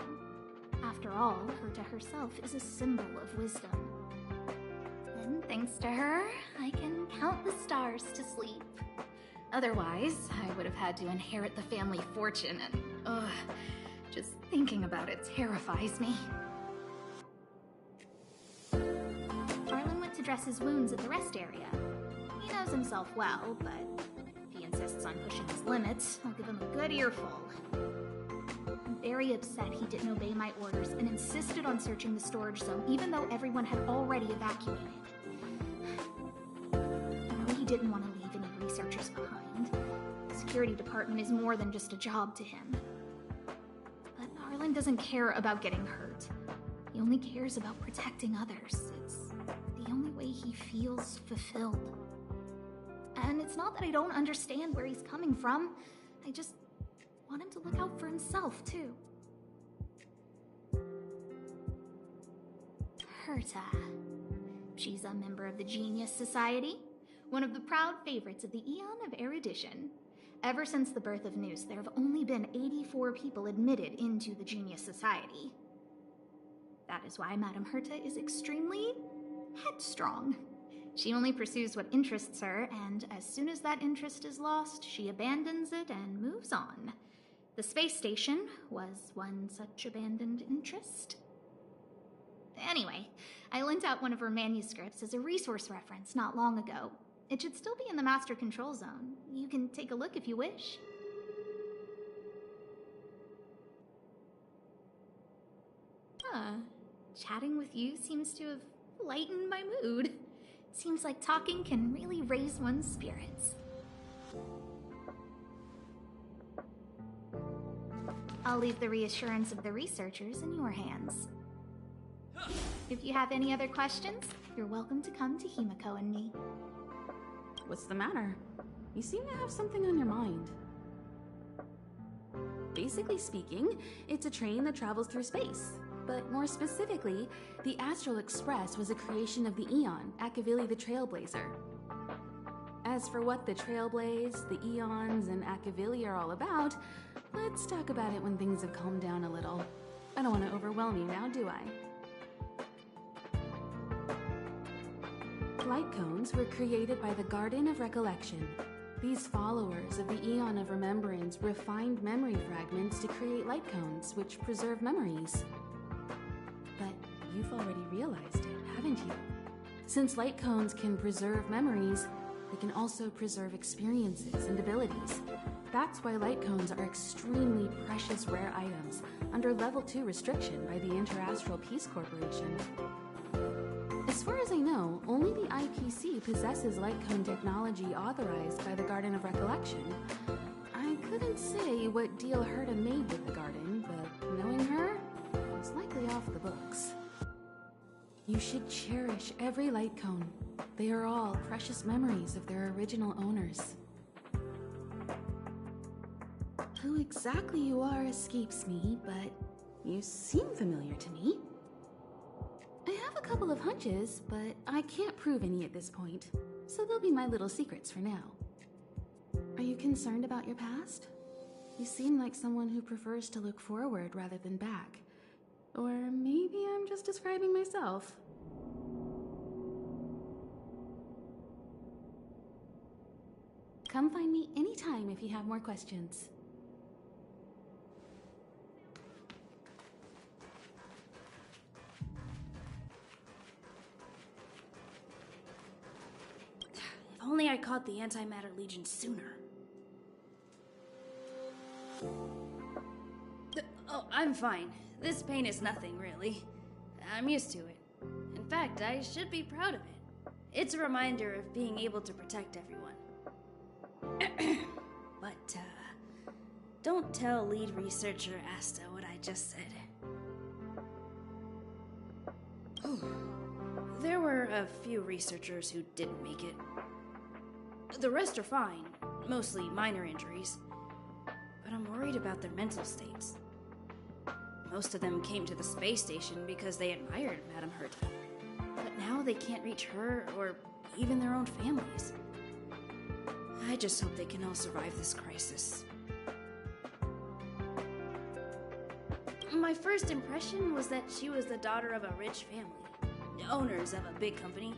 After all, Herta herself is a symbol of wisdom. And thanks to her, I can count the stars to sleep. Otherwise, I would have had to inherit the family fortune and, just thinking about it terrifies me. Arlen went to dress his wounds at the rest area. He knows himself well, but if he insists on pushing his limits, I'll give him a good earful. I'm very upset he didn't obey my orders and insisted on searching the storage zone, even though everyone had already evacuated. I know he didn't want to leave any researchers behind. The security department is more than just a job to him. But Arlen doesn't care about getting hurt. He only cares about protecting others. It's the only way he feels fulfilled. And it's not that I don't understand where he's coming from. I just want him to look out for himself, too. Herta. She's a member of the Genius Society, one of the proud favorites of the Eon of Erudition. Ever since the birth of Noose, there have only been 84 people admitted into the Genius Society. That is why Madame Herta is extremely headstrong. She only pursues what interests her, and as soon as that interest is lost, she abandons it and moves on. The space station was one such abandoned interest. Anyway, I lent out one of her manuscripts as a resource reference not long ago. It should still be in the master control zone. You can take a look if you wish. Chatting with you seems to have lightened my mood. Seems like talking can really raise one's spirits. I'll leave the reassurance of the researchers in your hands. If you have any other questions, you're welcome to come to Himiko and me. What's the matter? You seem to have something on your mind. Basically speaking, it's a train that travels through space. But more specifically, the Astral Express was a creation of the Eon, Akavili the Trailblazer. As for what the Trailblaze, the Eons, and Akavili are all about, let's talk about it when things have calmed down a little. I don't want to overwhelm you now, do I? Light cones were created by the Garden of Recollection. These followers of the Eon of Remembrance refined memory fragments to create light cones, which preserve memories. But you've already realized it, haven't you? Since light cones can preserve memories, they can also preserve experiences and abilities. That's why light cones are extremely precious rare items under Level 2 restriction by the Interastral Peace Corporation. As far as I know, only the IPC possesses light cone technology authorized by the Garden of Recollection. I couldn't say what deal Herta made with the Garden, but knowing her, it's likely off the books. You should cherish every light cone. They are all precious memories of their original owners. Who exactly you are escapes me, but you seem familiar to me. I have a couple of hunches, but I can't prove any at this point, so they'll be my little secrets for now. Are you concerned about your past? You seem like someone who prefers to look forward rather than back. Or maybe I'm just describing myself. Come find me anytime if you have more questions. If only I caught the Antimatter Legion sooner. Oh, I'm fine. This pain is nothing, really. I'm used to it. In fact, I should be proud of it. It's a reminder of being able to protect everyone. But, don't tell lead researcher Asta what I just said. There were a few researchers who didn't make it. The rest are fine, mostly minor injuries. But I'm worried about their mental states. Most of them came to the space station because they admired Madame Herta. But now they can't reach her or even their own families. I just hope they can all survive this crisis. My first impression was that she was the daughter of a rich family, owners of a big company.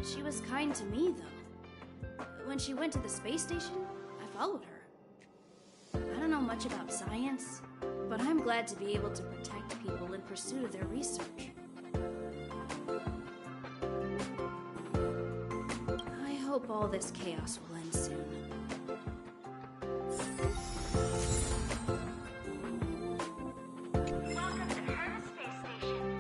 She was kind to me, though. When she went to the space station, I followed her. I don't know much about science, but I'm glad to be able to protect people in pursuit of their research. I hope all this chaos will end soon. Welcome to Herta Space Station.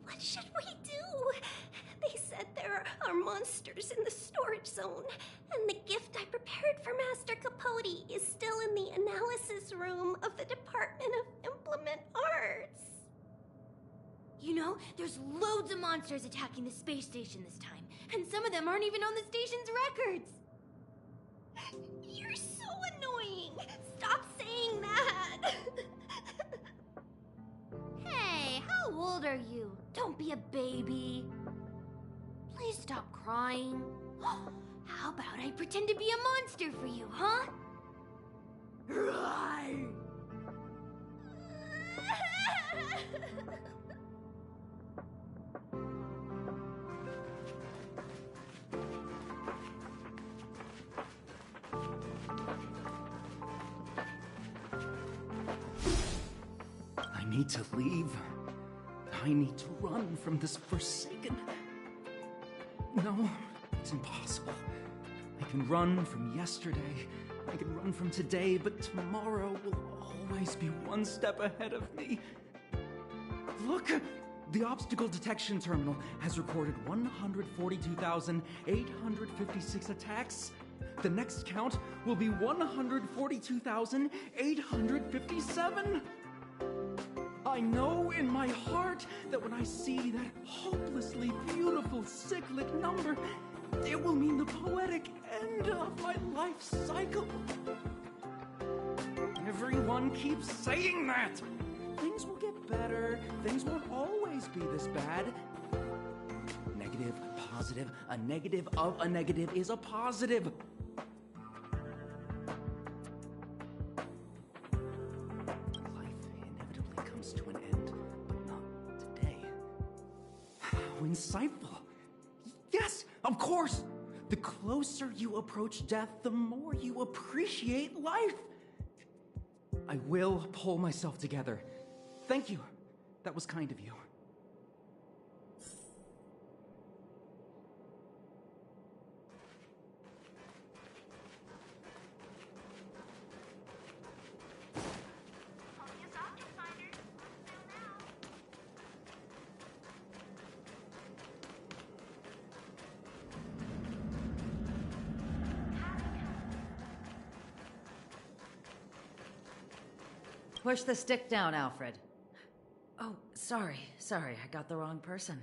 What should we do? They said there are monsters in the storage zone, and the gift I prepared for Master Capote is still in the analysis room of the Department of Implement Arts. You know, there's loads of monsters attacking the space station this time, and some of them aren't even on the station's records. You're so annoying. Stop saying that. Hey, how old are you? Don't be a baby. Please stop crying. How about I pretend to be a monster for you, huh? Right. I need to leave. I need to run from this Forsaken. No, it's impossible. I can run from yesterday. I can run from today, but tomorrow will always be one step ahead of me. Look! The obstacle detection terminal has recorded 142,856 attacks. The next count will be 142,857. I know in my heart that when I see that hopelessly beautiful cyclic number, it will mean the poetic end of my life cycle. Everyone keeps saying that. Things will get better. Things won't always be this bad. Negative, positive, a negative of a negative is a positive. To an end, but not today. How insightful. Yes, of course. The closer you approach death, the more you appreciate life. I will pull myself together. Thank you. That was kind of you. Push the stick down, Alfred. Oh, sorry, I got the wrong person.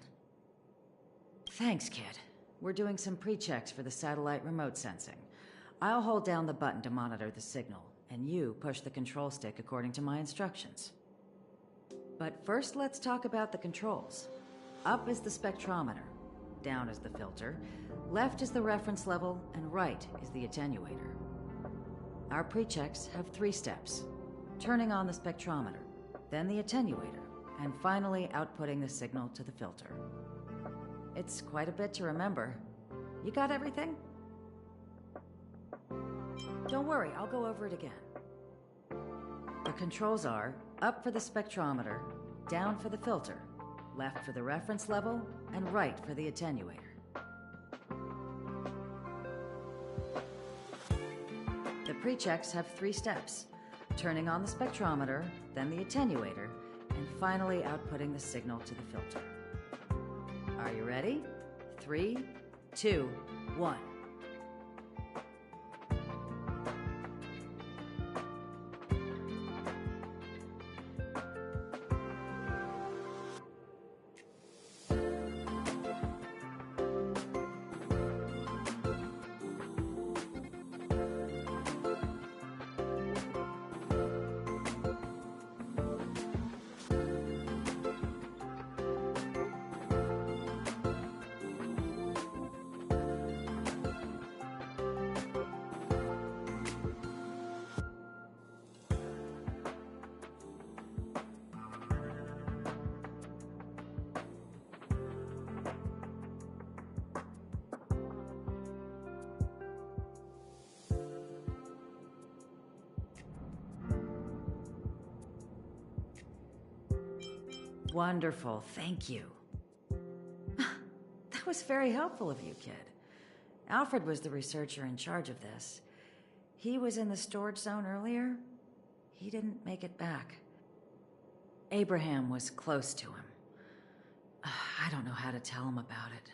Thanks, kid. We're doing some pre-checks for the satellite remote sensing. I'll hold down the button to monitor the signal, and you push the control stick according to my instructions. But first, let's talk about the controls. Up is the spectrometer, down is the filter, left is the reference level, and right is the attenuator. Our pre-checks have 3 steps. Turning on the spectrometer, then the attenuator, and finally outputting the signal to the filter. It's quite a bit to remember. You got everything? Don't worry, I'll go over it again. The controls are up for the spectrometer, down for the filter, left for the reference level, and right for the attenuator. The pre-checks have 3 steps. Turning on the spectrometer, then the attenuator, and finally outputting the signal to the filter. Are you ready? 3, 2, 1. Wonderful, thank you. That was very helpful of you, kid. Alfred was the researcher in charge of this. He was in the storage zone earlier. He didn't make it back. Abraham was close to him. I don't know how to tell him about it.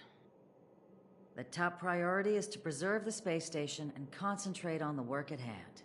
The top priority is to preserve the space station and concentrate on the work at hand.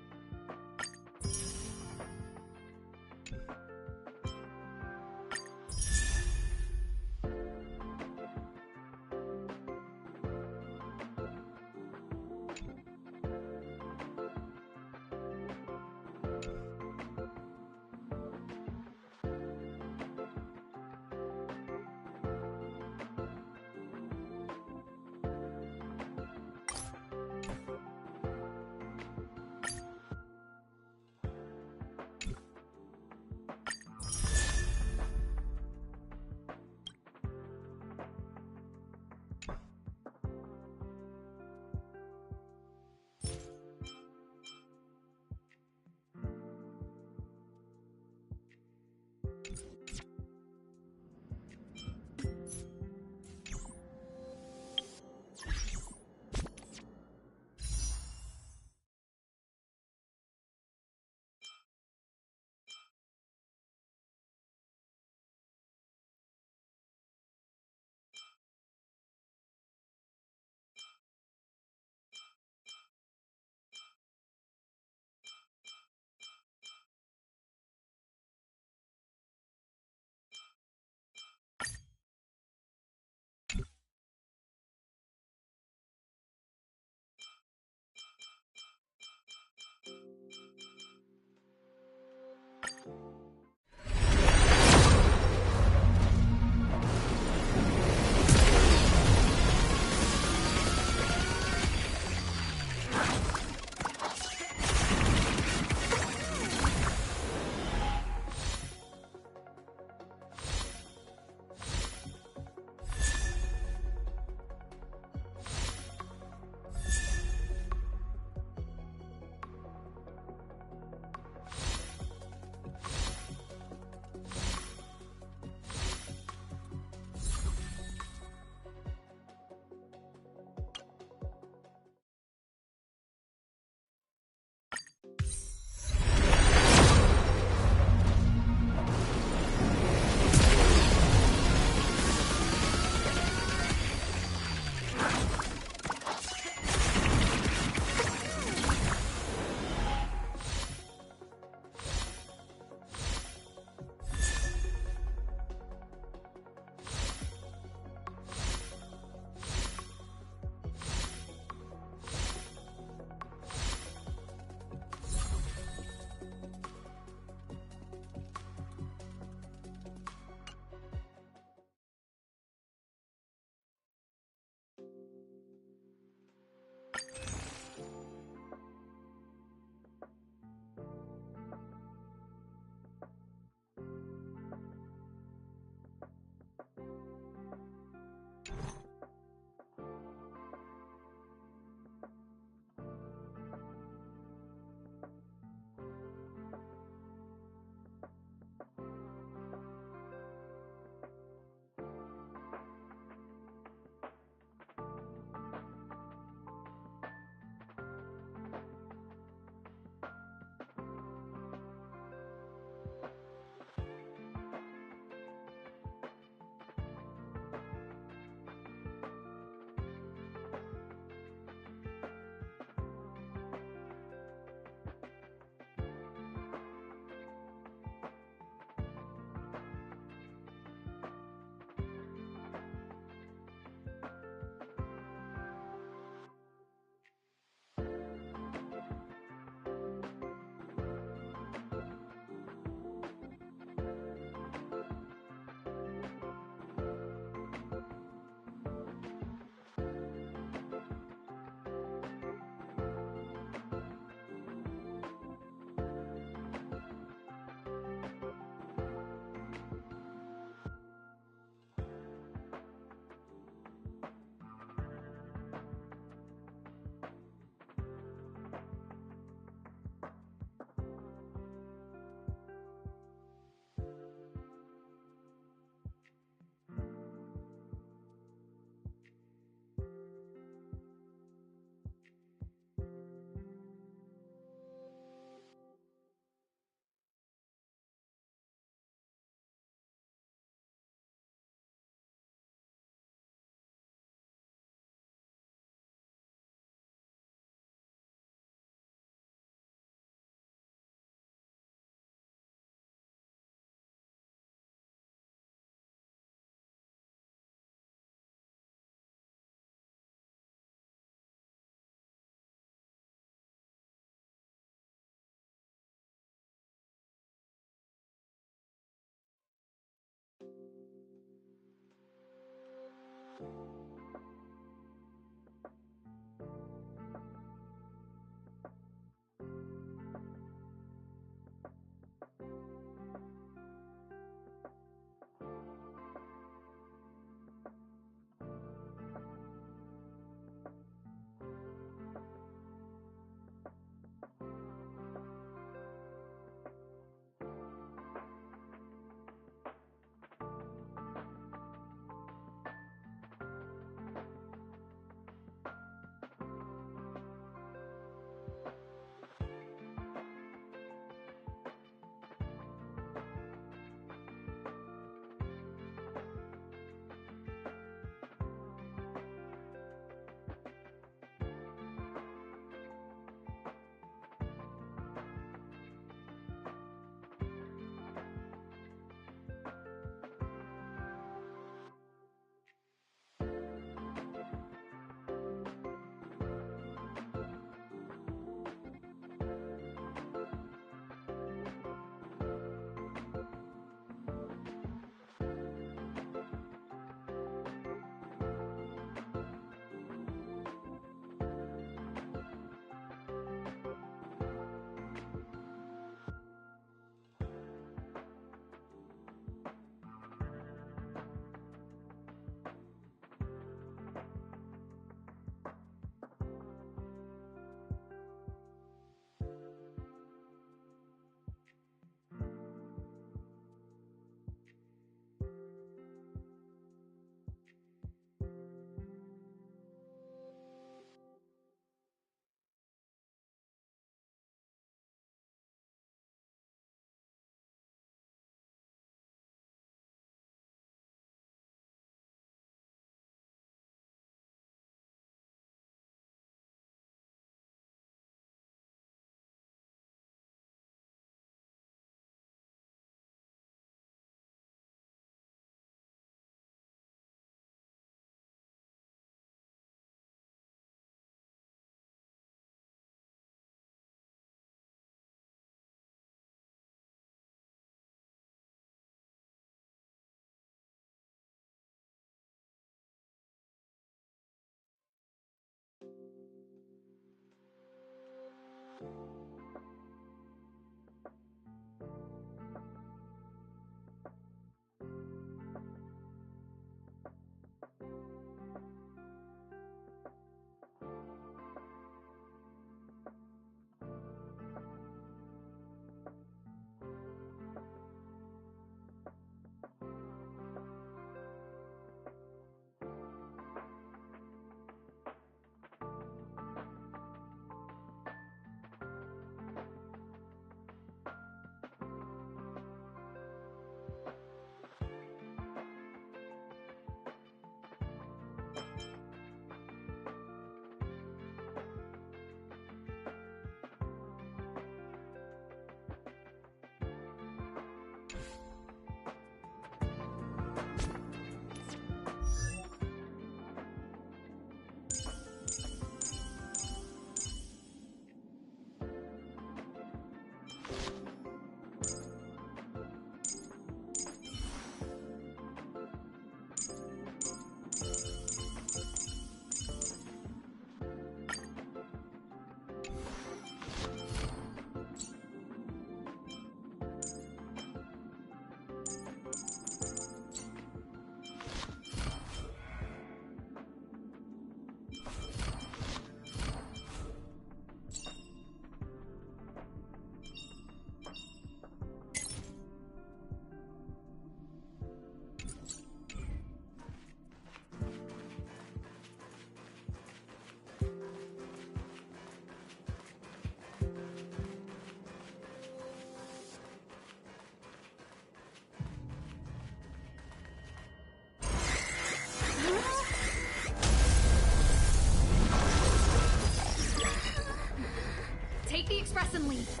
and leave.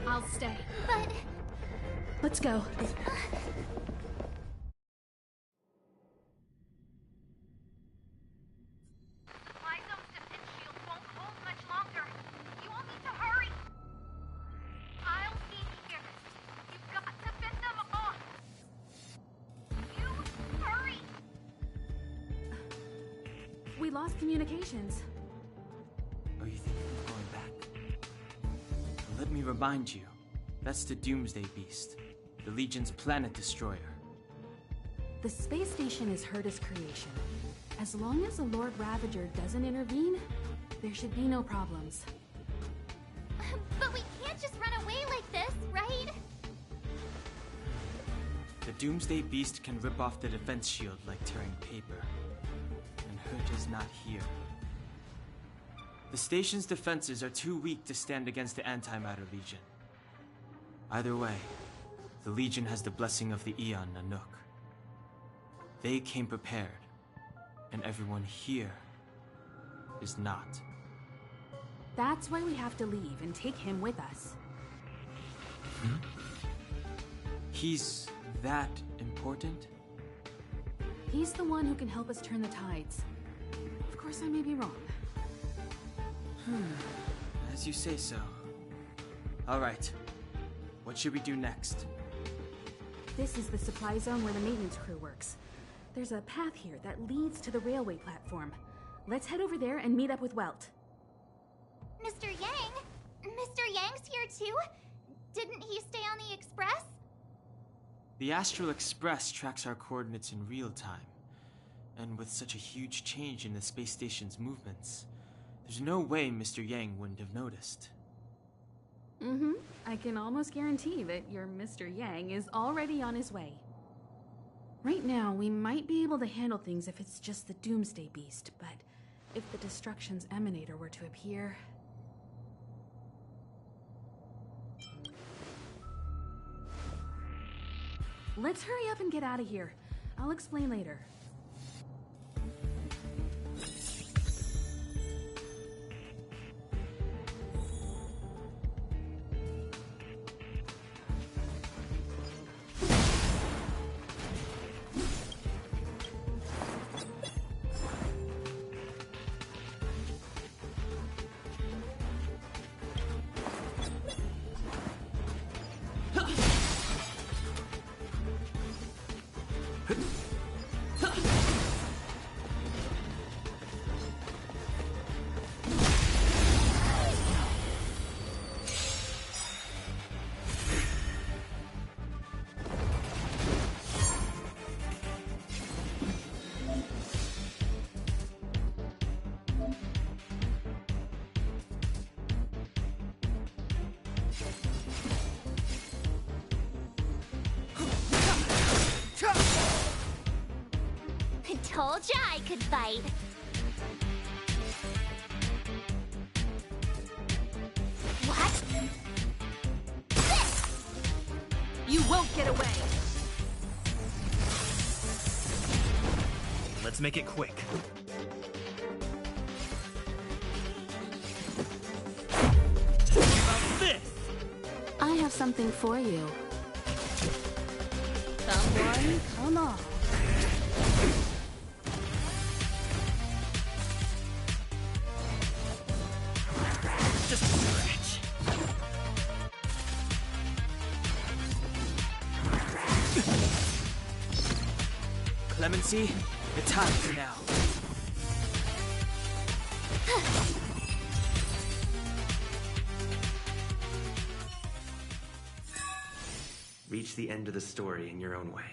I'll stay. But... Let's go. Lysome's defense shield won't hold much longer. You all need to hurry. I'll be here. You've got to fend them off. You hurry. We lost communications. Are you thinking of going back? Let me remind you, that's the Doomsday Beast, the Legion's planet destroyer. The space station is Herta's creation. As long as the Lord Ravager doesn't intervene, there should be no problems. But we can't just run away like this, right? The Doomsday Beast can rip off the defense shield like tearing paper. And Herta's not here. The station's defenses are too weak to stand against the Antimatter Legion. Either way, the Legion has the blessing of the Aeon Nanook. They came prepared, and everyone here is not. That's why we have to leave and take him with us. He's that important? He's the one who can help us turn the tides. Of course, I may be wrong. As you say so. All right. What should we do next? This is the supply zone where the maintenance crew works. There's a path here that leads to the railway platform. Let's head over there and meet up with Welt. Mr. Yang? Mr. Yang's here too? Didn't he stay on the Express? The Astral Express tracks our coordinates in real time. And with such a huge change in the space station's movements, there's no way Mr. Yang wouldn't have noticed. I can almost guarantee that your Mr. Yang is already on his way. Right now, we might be able to handle things if it's just the Doomsday Beast, but if the Destruction's Emanator were to appear... Let's hurry up and get out of here. I'll explain later. Told ya I could fight. What? This! You won't get away! Let's make it quick. About this! I have something for you. Someone, come on. Just a scratch. Clemency, the time's now. Reach the end of the story in your own way.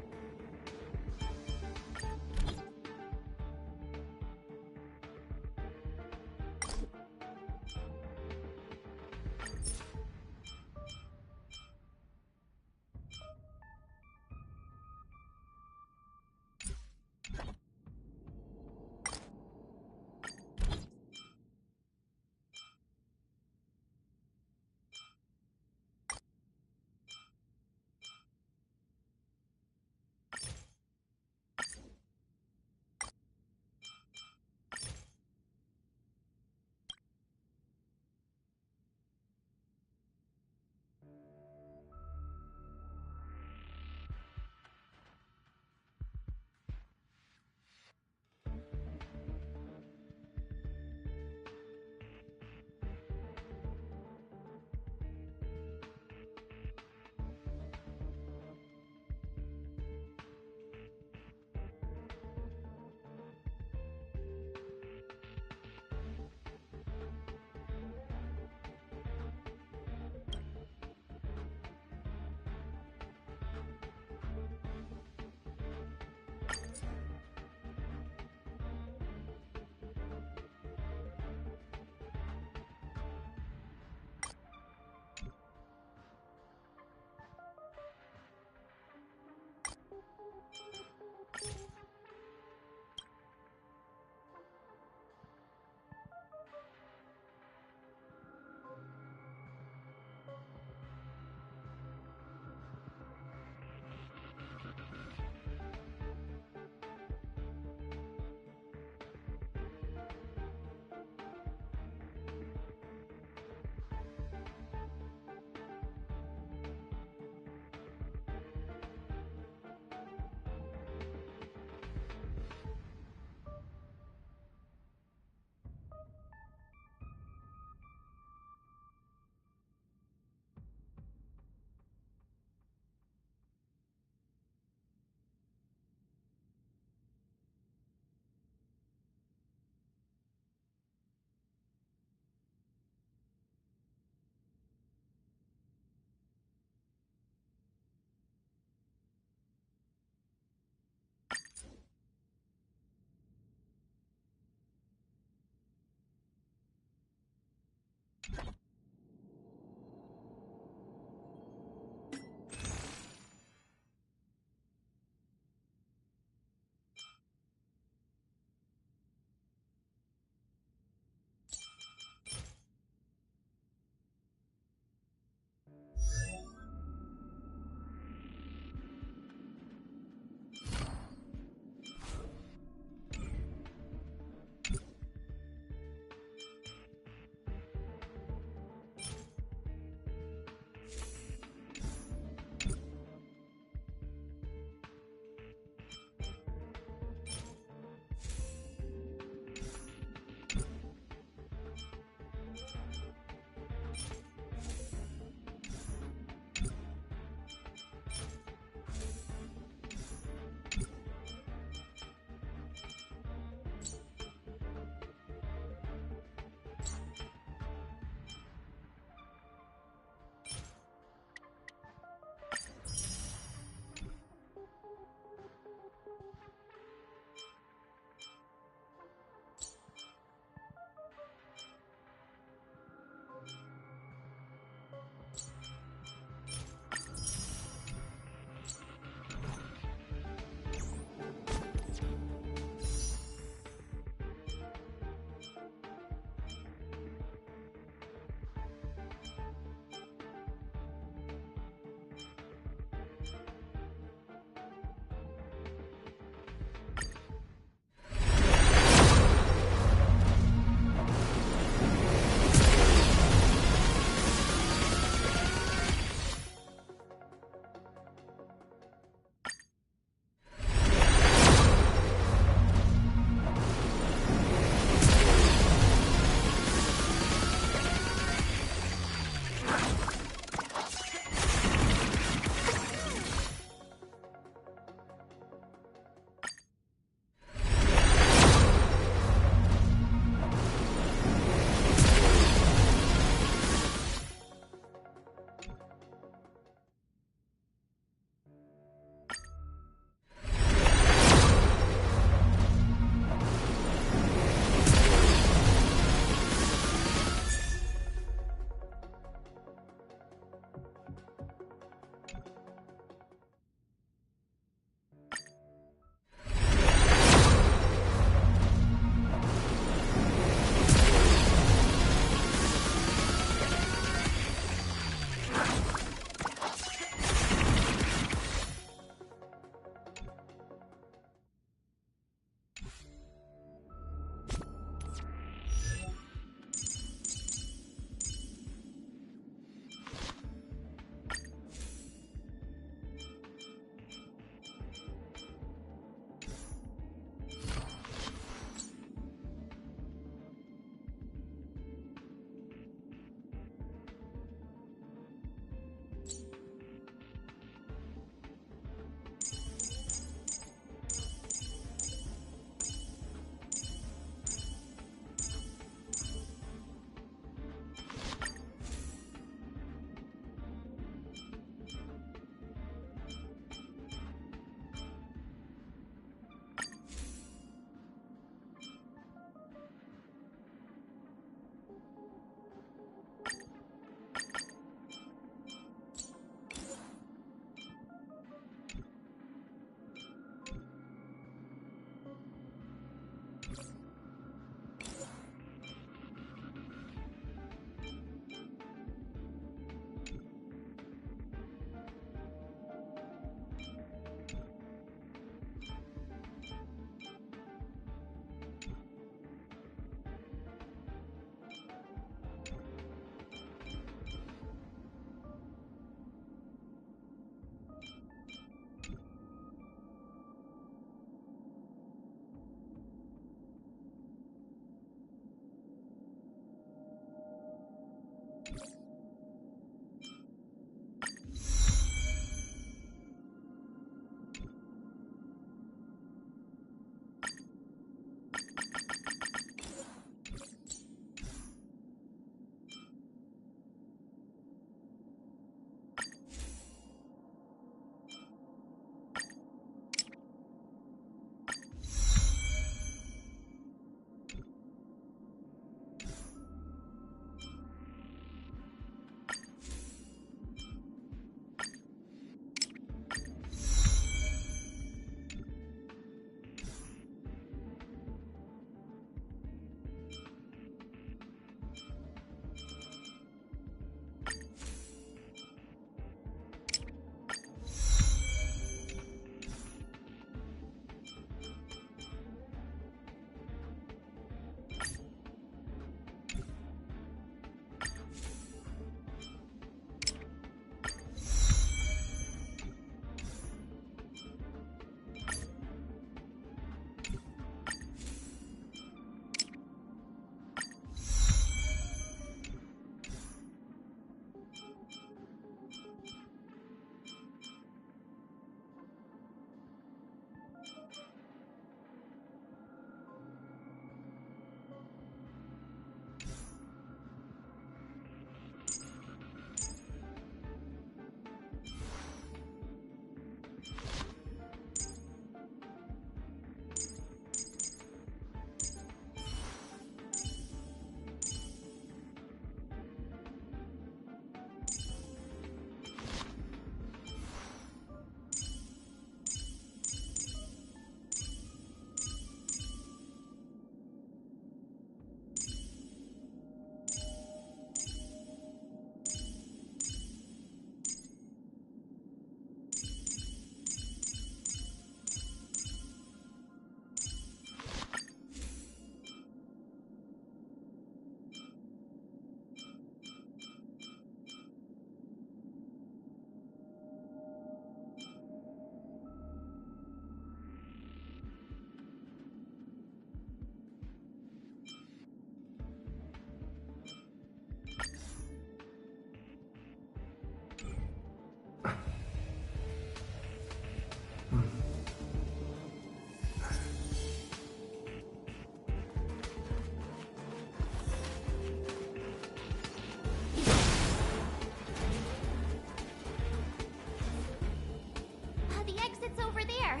it's over there.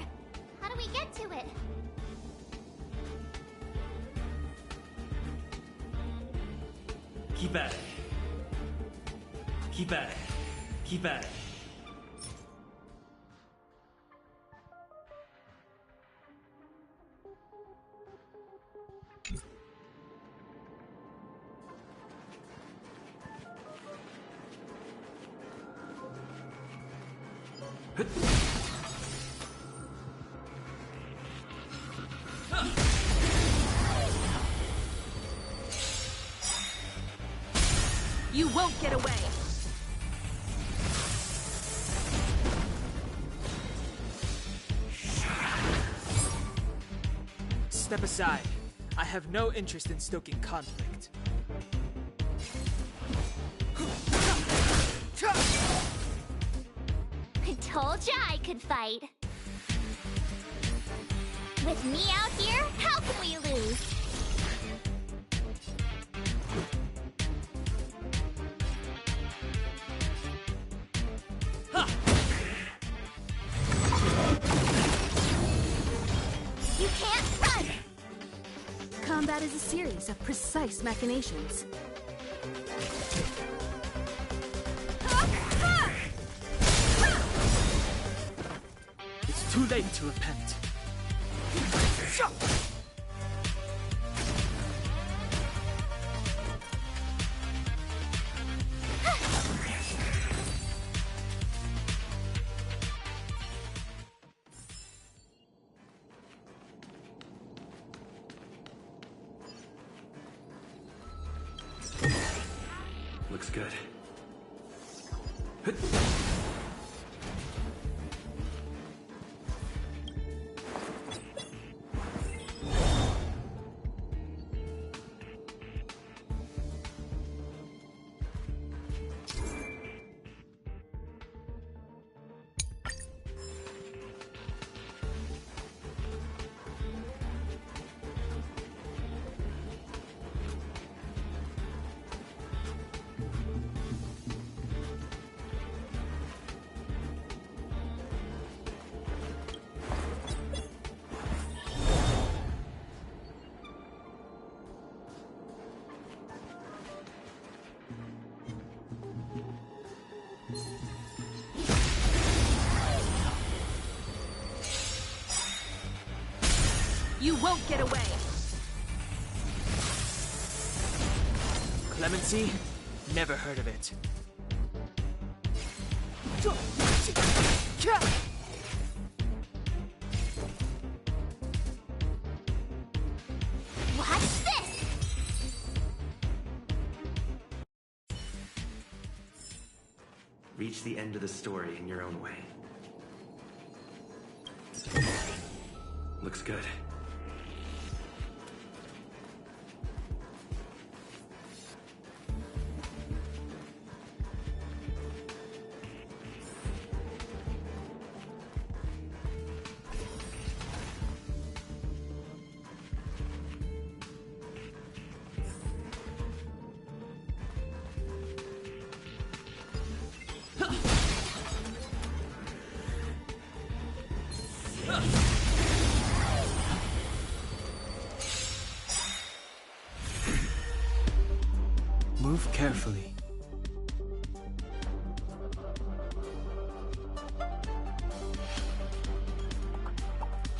How do we get to it? Keep at it. Keep at it. Keep at it. You won't get away! Step aside. I have no interest in stoking conflict. I told ya I could fight. With me out here, how can we lose? You can't run! Combat is a series of precise machinations. It's too late to repent. Looks good. You won't get away! Clemency? Never heard of it. Watch this! Reach the end of the story in your own way. Looks good. Move carefully.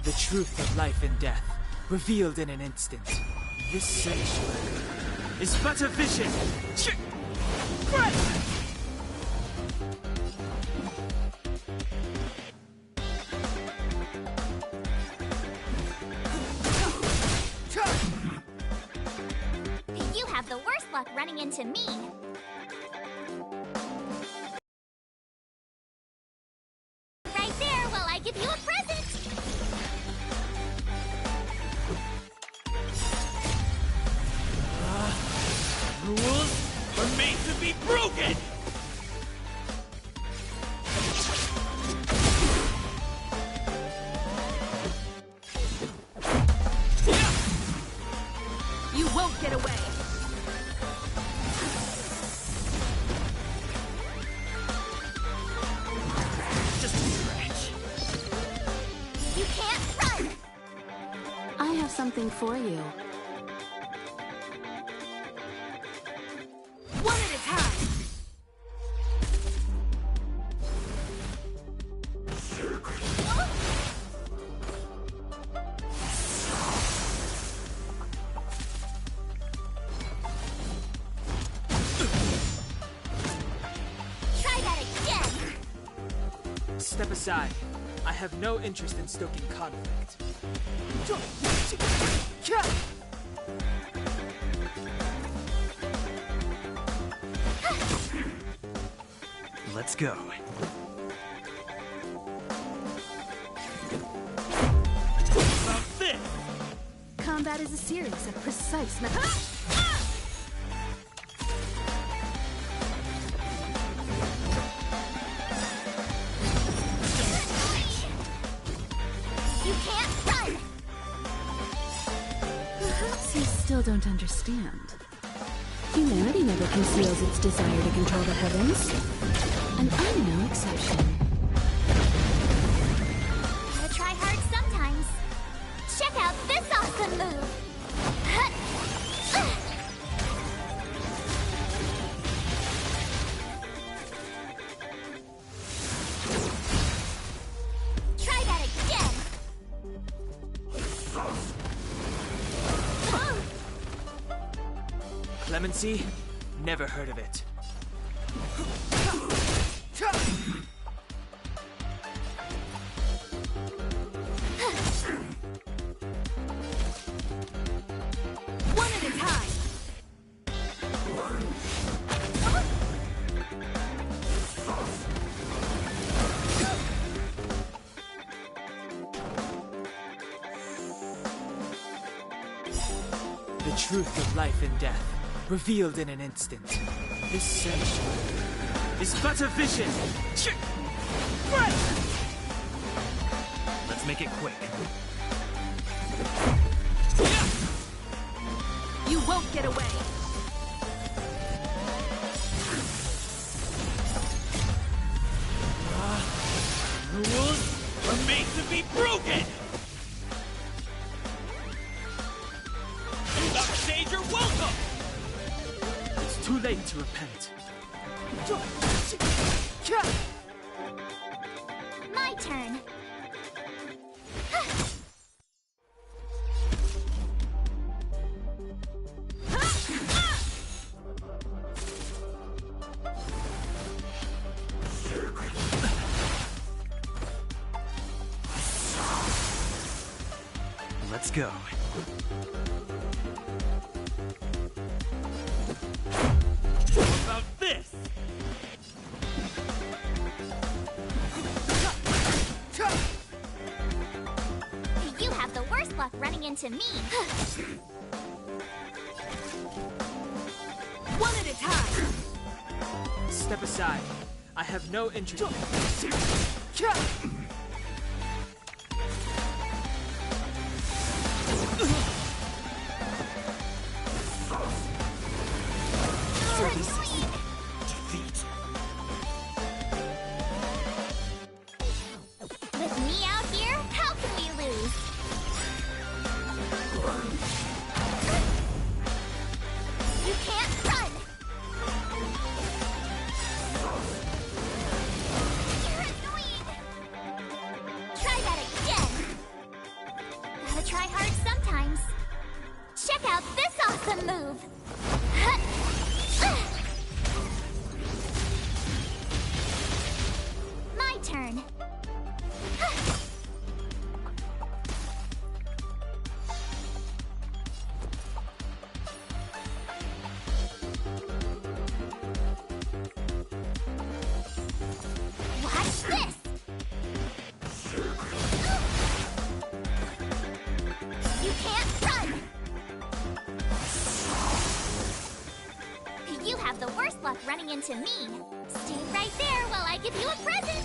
The truth of life and death, revealed in an instant. This sanctuary is but a vision. You have the worst luck running into me. Right there while I give you a present. Rules are made to be broken! You won't get away! something for you. One at a time! Try that again! Step aside. I have no interest in stoking conflict. Let's go. About this! Combat is a series of precise methods. You can't run! Perhaps you still don't understand. Humanity never conceals its desire to control the heavens. And I'm no exception. Gotta try hard sometimes. Check out this awesome move! Try that again! Clemency? Never heard of it. One at a time! The truth of life and death, revealed in an instant. This sanctuary is but a vision. Let's make it quick. You won't get away! Rules are made to be broken! You upstage your welcome! It's too late to repent. My turn! Let's go. About this! You have the worst luck running into me! One at a time! Step aside. I have no interest. Defeat. With me out here, how can we lose? You can't run! You're annoying! Try that again! Gotta try hard sometimes. Check out this awesome move! My turn. Watch this! You can't run! You have the worst luck running into me. Stay right there while I give you a present!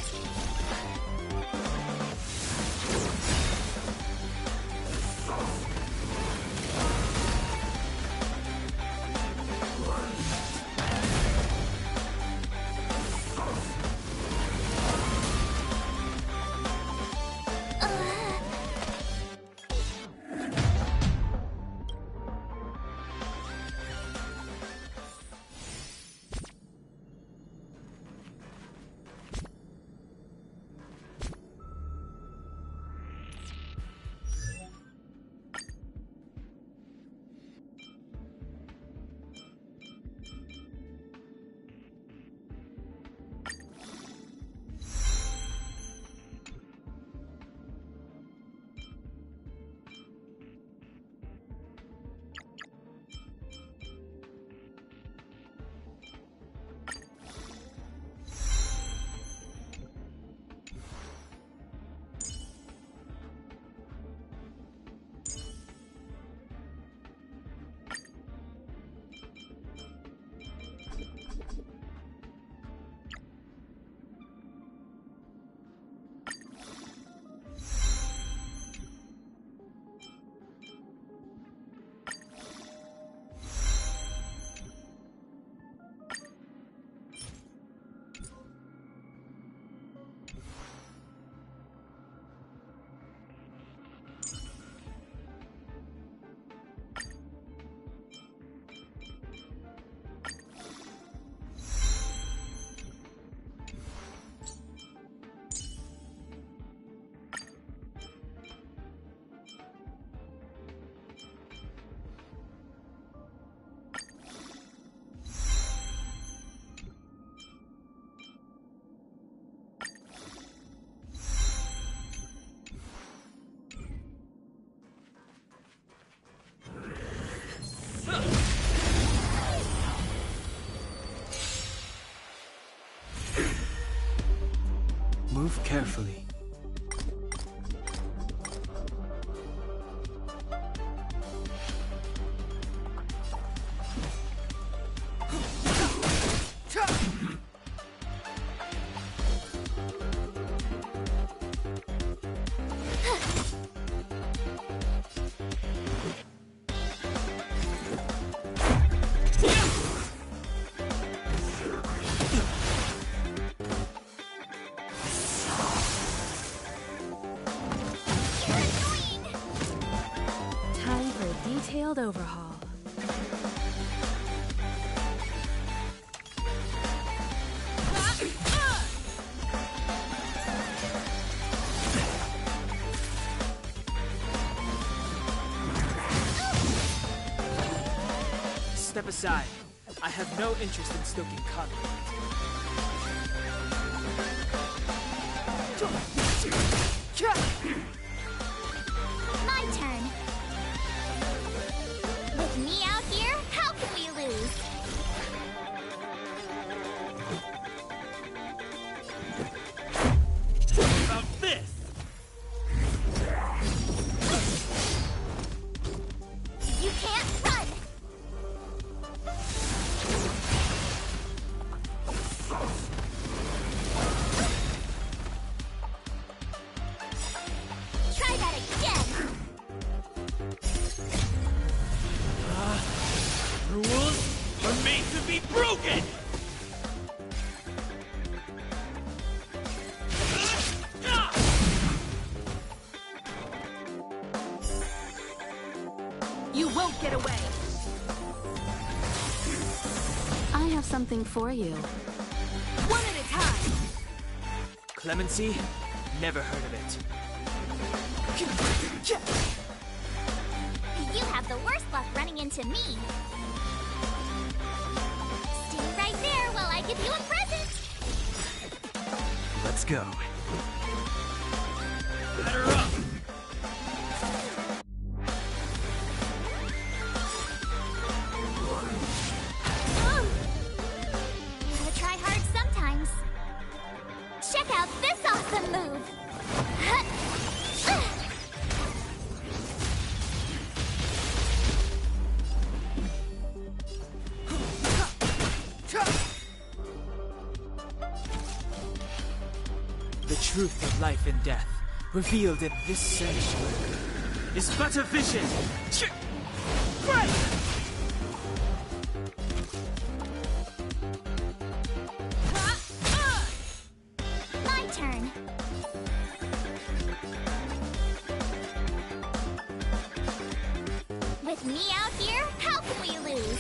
Move carefully. Time for a detailed overhaul. Step aside. I have no interest in stoking conflict. My turn. With me out here, how can we lose? About this! You can't run! Try that again! Rules are made to be broken! You won't get away! I have something for you. One at a time! Clemency? Never heard of it. You have the worst luck running into me. Stay right there while I give you a present. Let's go. Batter up! Gotta try hard sometimes. Check out this awesome move. The truth of life and death, revealed in this sanctuary, is but a vision. Right! My turn. With me out here, how can we lose?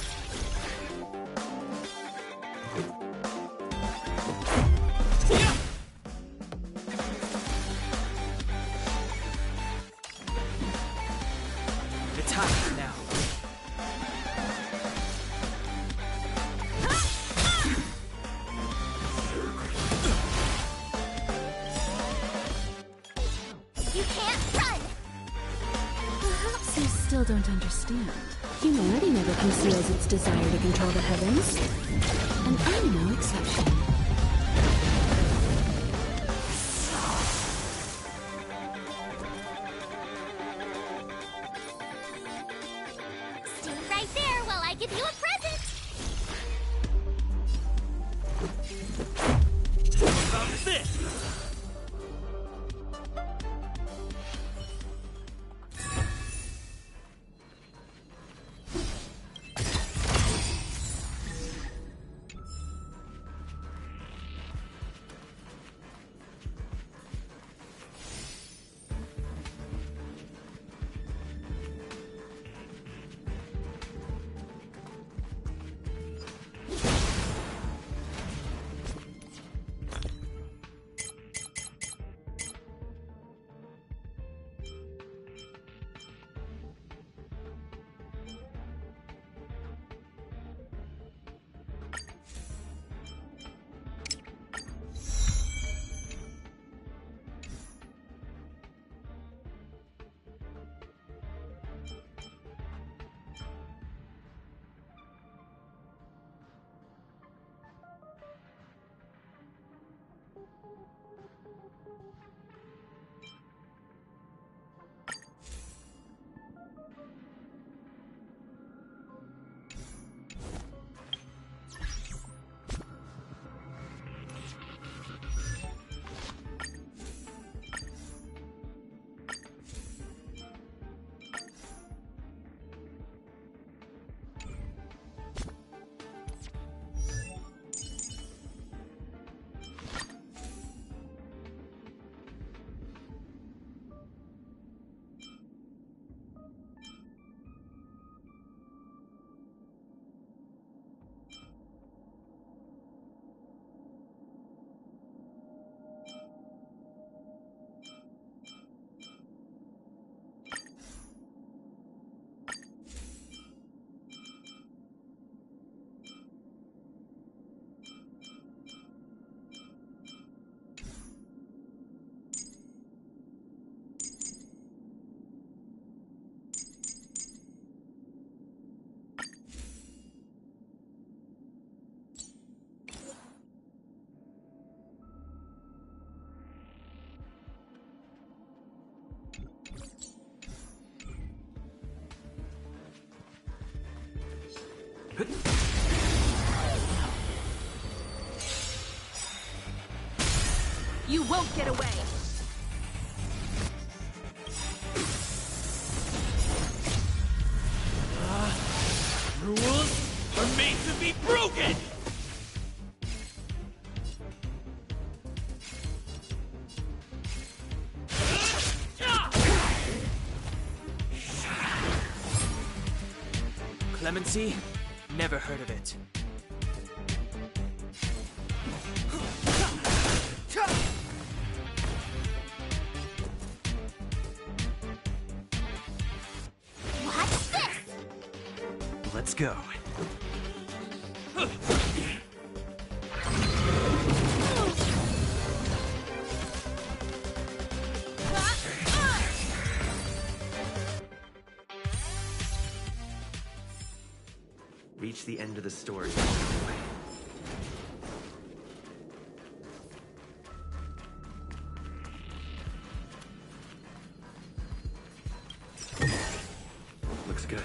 The time is now. You can't run! Perhaps you still don't understand. Humanity never conceals its desire to control the heavens. And I'm no exception. Stay right there while I give you a present. About this! You won't get away! Rules are made to be broken! Clemency? Never heard of it. What's this? Let's go. Reach the end of the story. Looks good.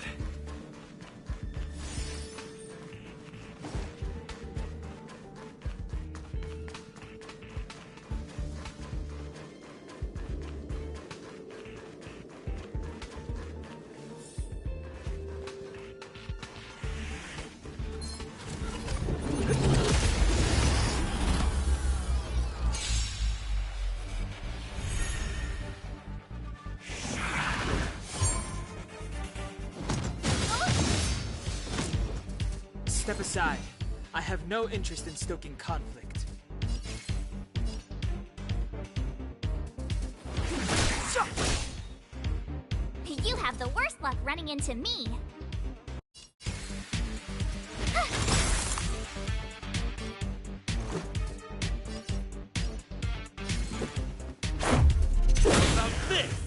Step aside. I have no interest in stoking conflict. You have the worst luck running into me. About this!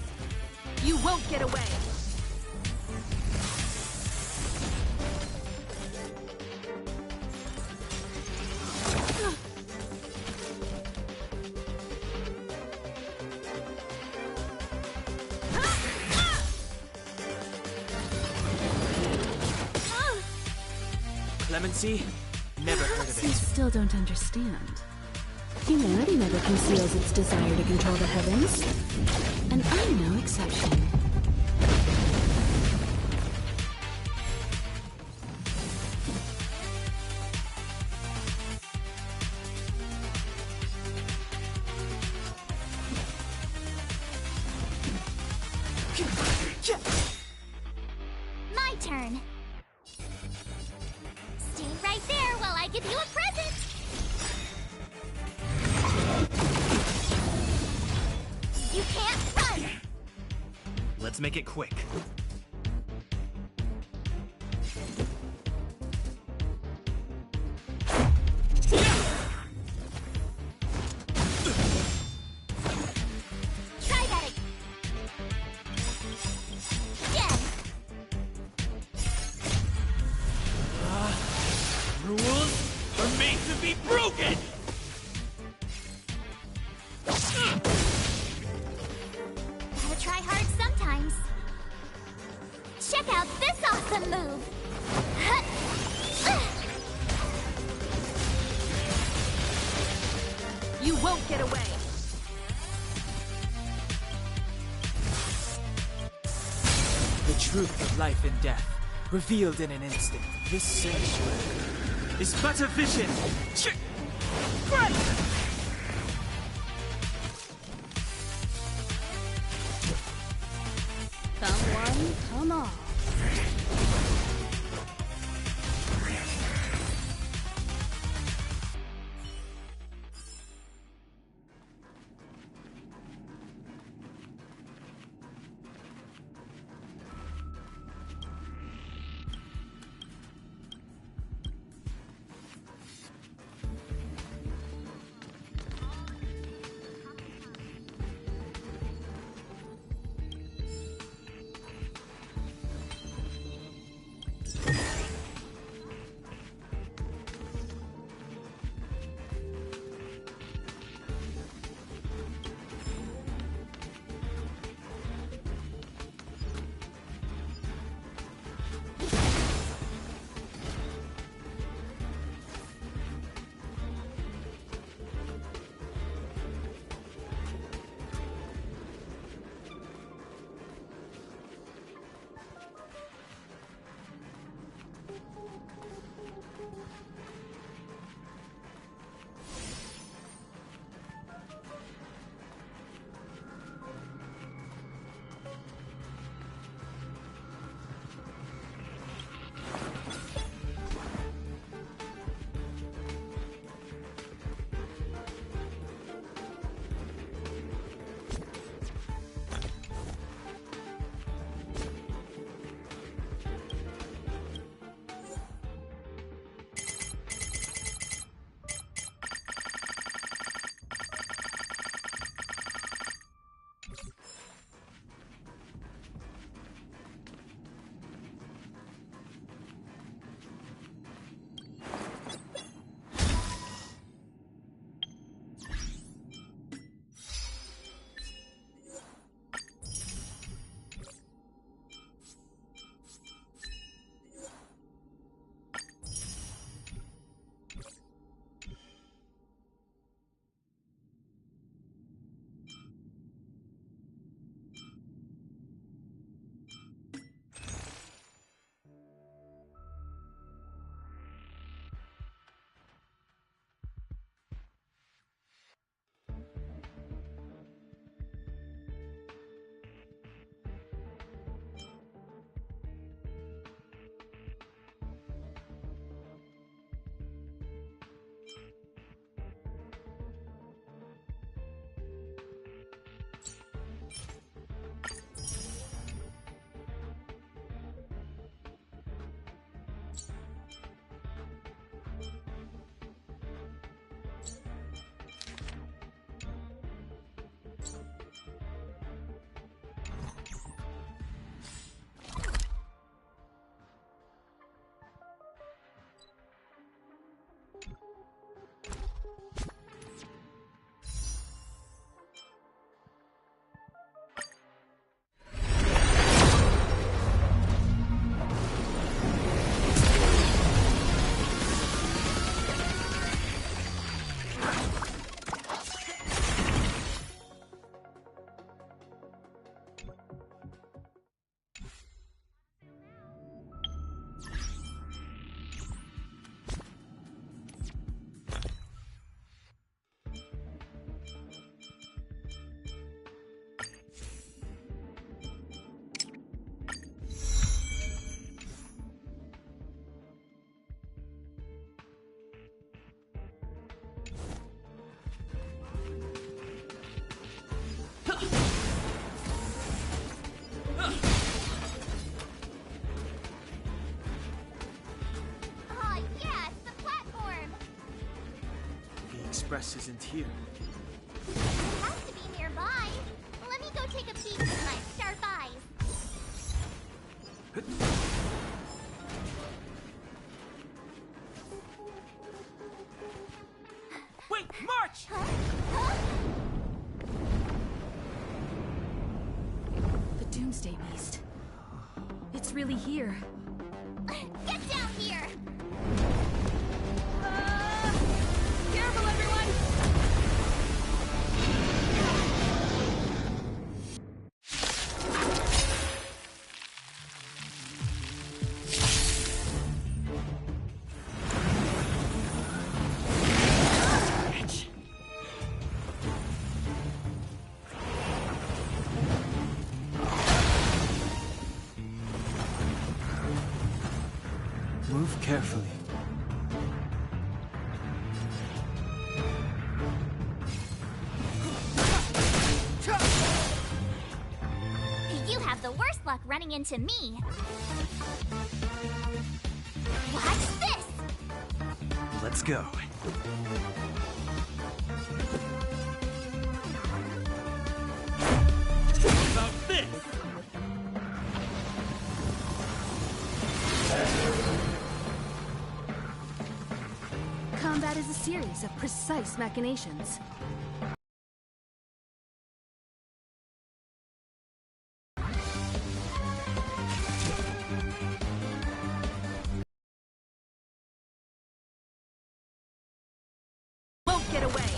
You won't get away! Clemency? Never heard of You it. still don't understand. Humanity never conceals its desire to control the heavens. And I'm no exception. My turn. Stay right there while I give you a present. You can't run. Let's make it quick. Try that again. Rules are made to be broken! Check out this awesome move! You won't get away! The truth of life and death, revealed in an instant. This sanctuary is but a vision! Come one, come all. Express isn't here. It has to be nearby. Let me go take a peek with my sharp eyes. Wait, march! The Doomsday Beast. It's really here. Get down here! Careful, everyone! Move carefully. You have the worst luck running into me. Watch this! Let's go. How about this? Combat is a series of precise machinations. Won't get away!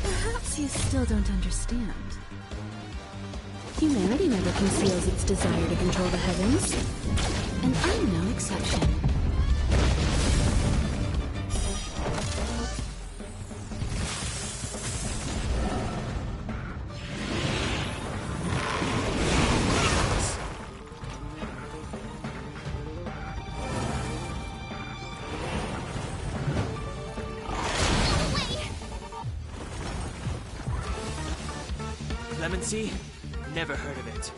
Perhaps you still don't understand. Humanity never conceals its desire to control the heavens. And I'm no exception. Clemency? Never heard of it.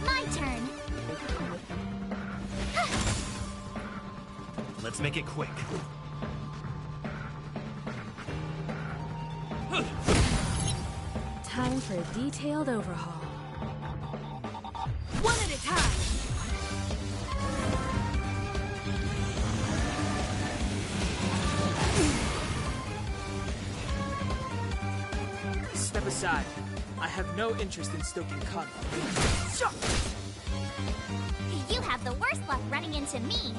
My turn. Let's make it quick. Time for a detailed overhaul. One at a time! Step aside. I have no interest in stoking conflict. You have the worst luck running into me.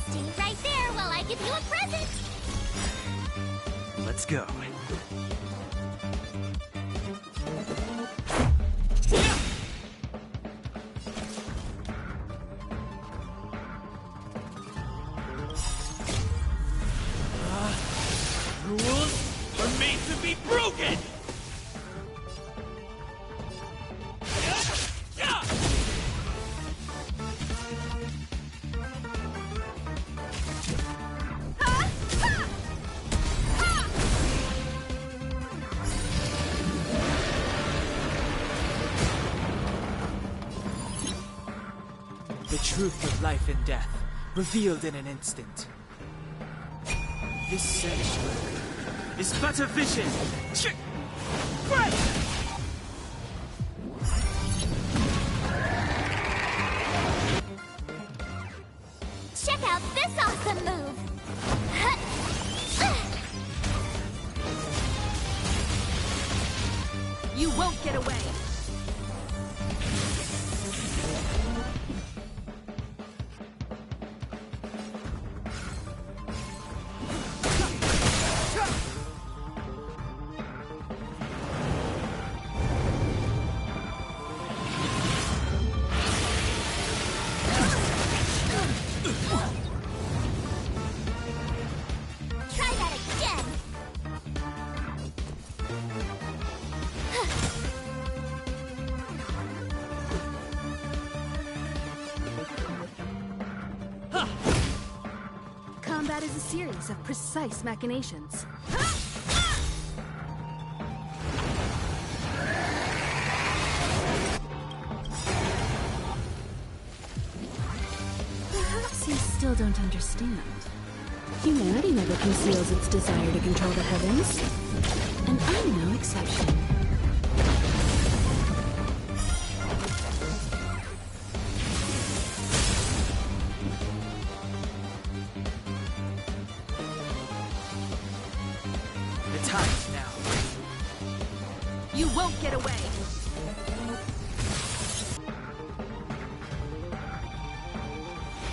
Stay right there while I give you a present. Let's go. Rules are made to be broken! The truth of life and death, revealed in an instant. This sanctuary is but a vision. Check out this awesome move. You won't get away! Try that again. Combat is a series of precise machinations. Perhaps you still don't understand. Humanity never conceals its desire to control the heavens. And I'm no exception. tight now. You won't get away!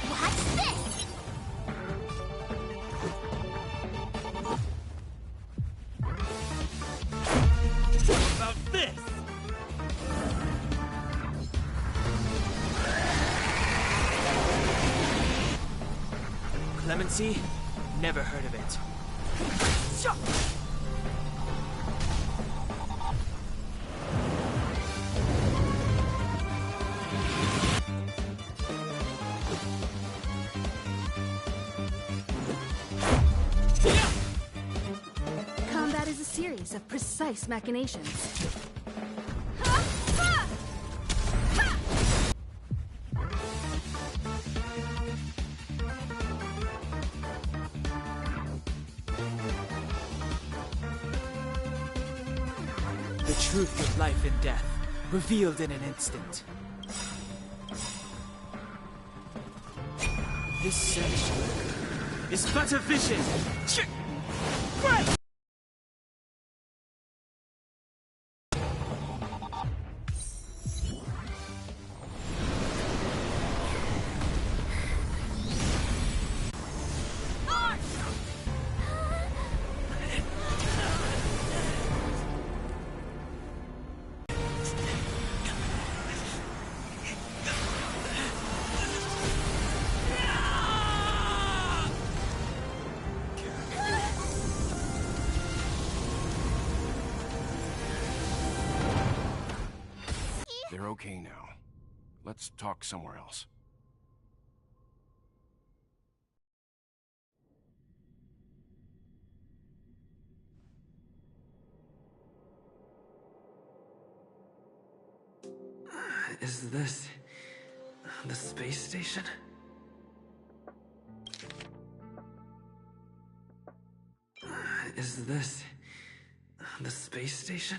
Watch this! What about this? Clemency? Never heard of it. Combat is a series of precise machinations. The truth of life and death, revealed in an instant. This sanctuary is but a vision! Great! They're okay now. Let's talk somewhere else. Is this the space station? Is this the space station?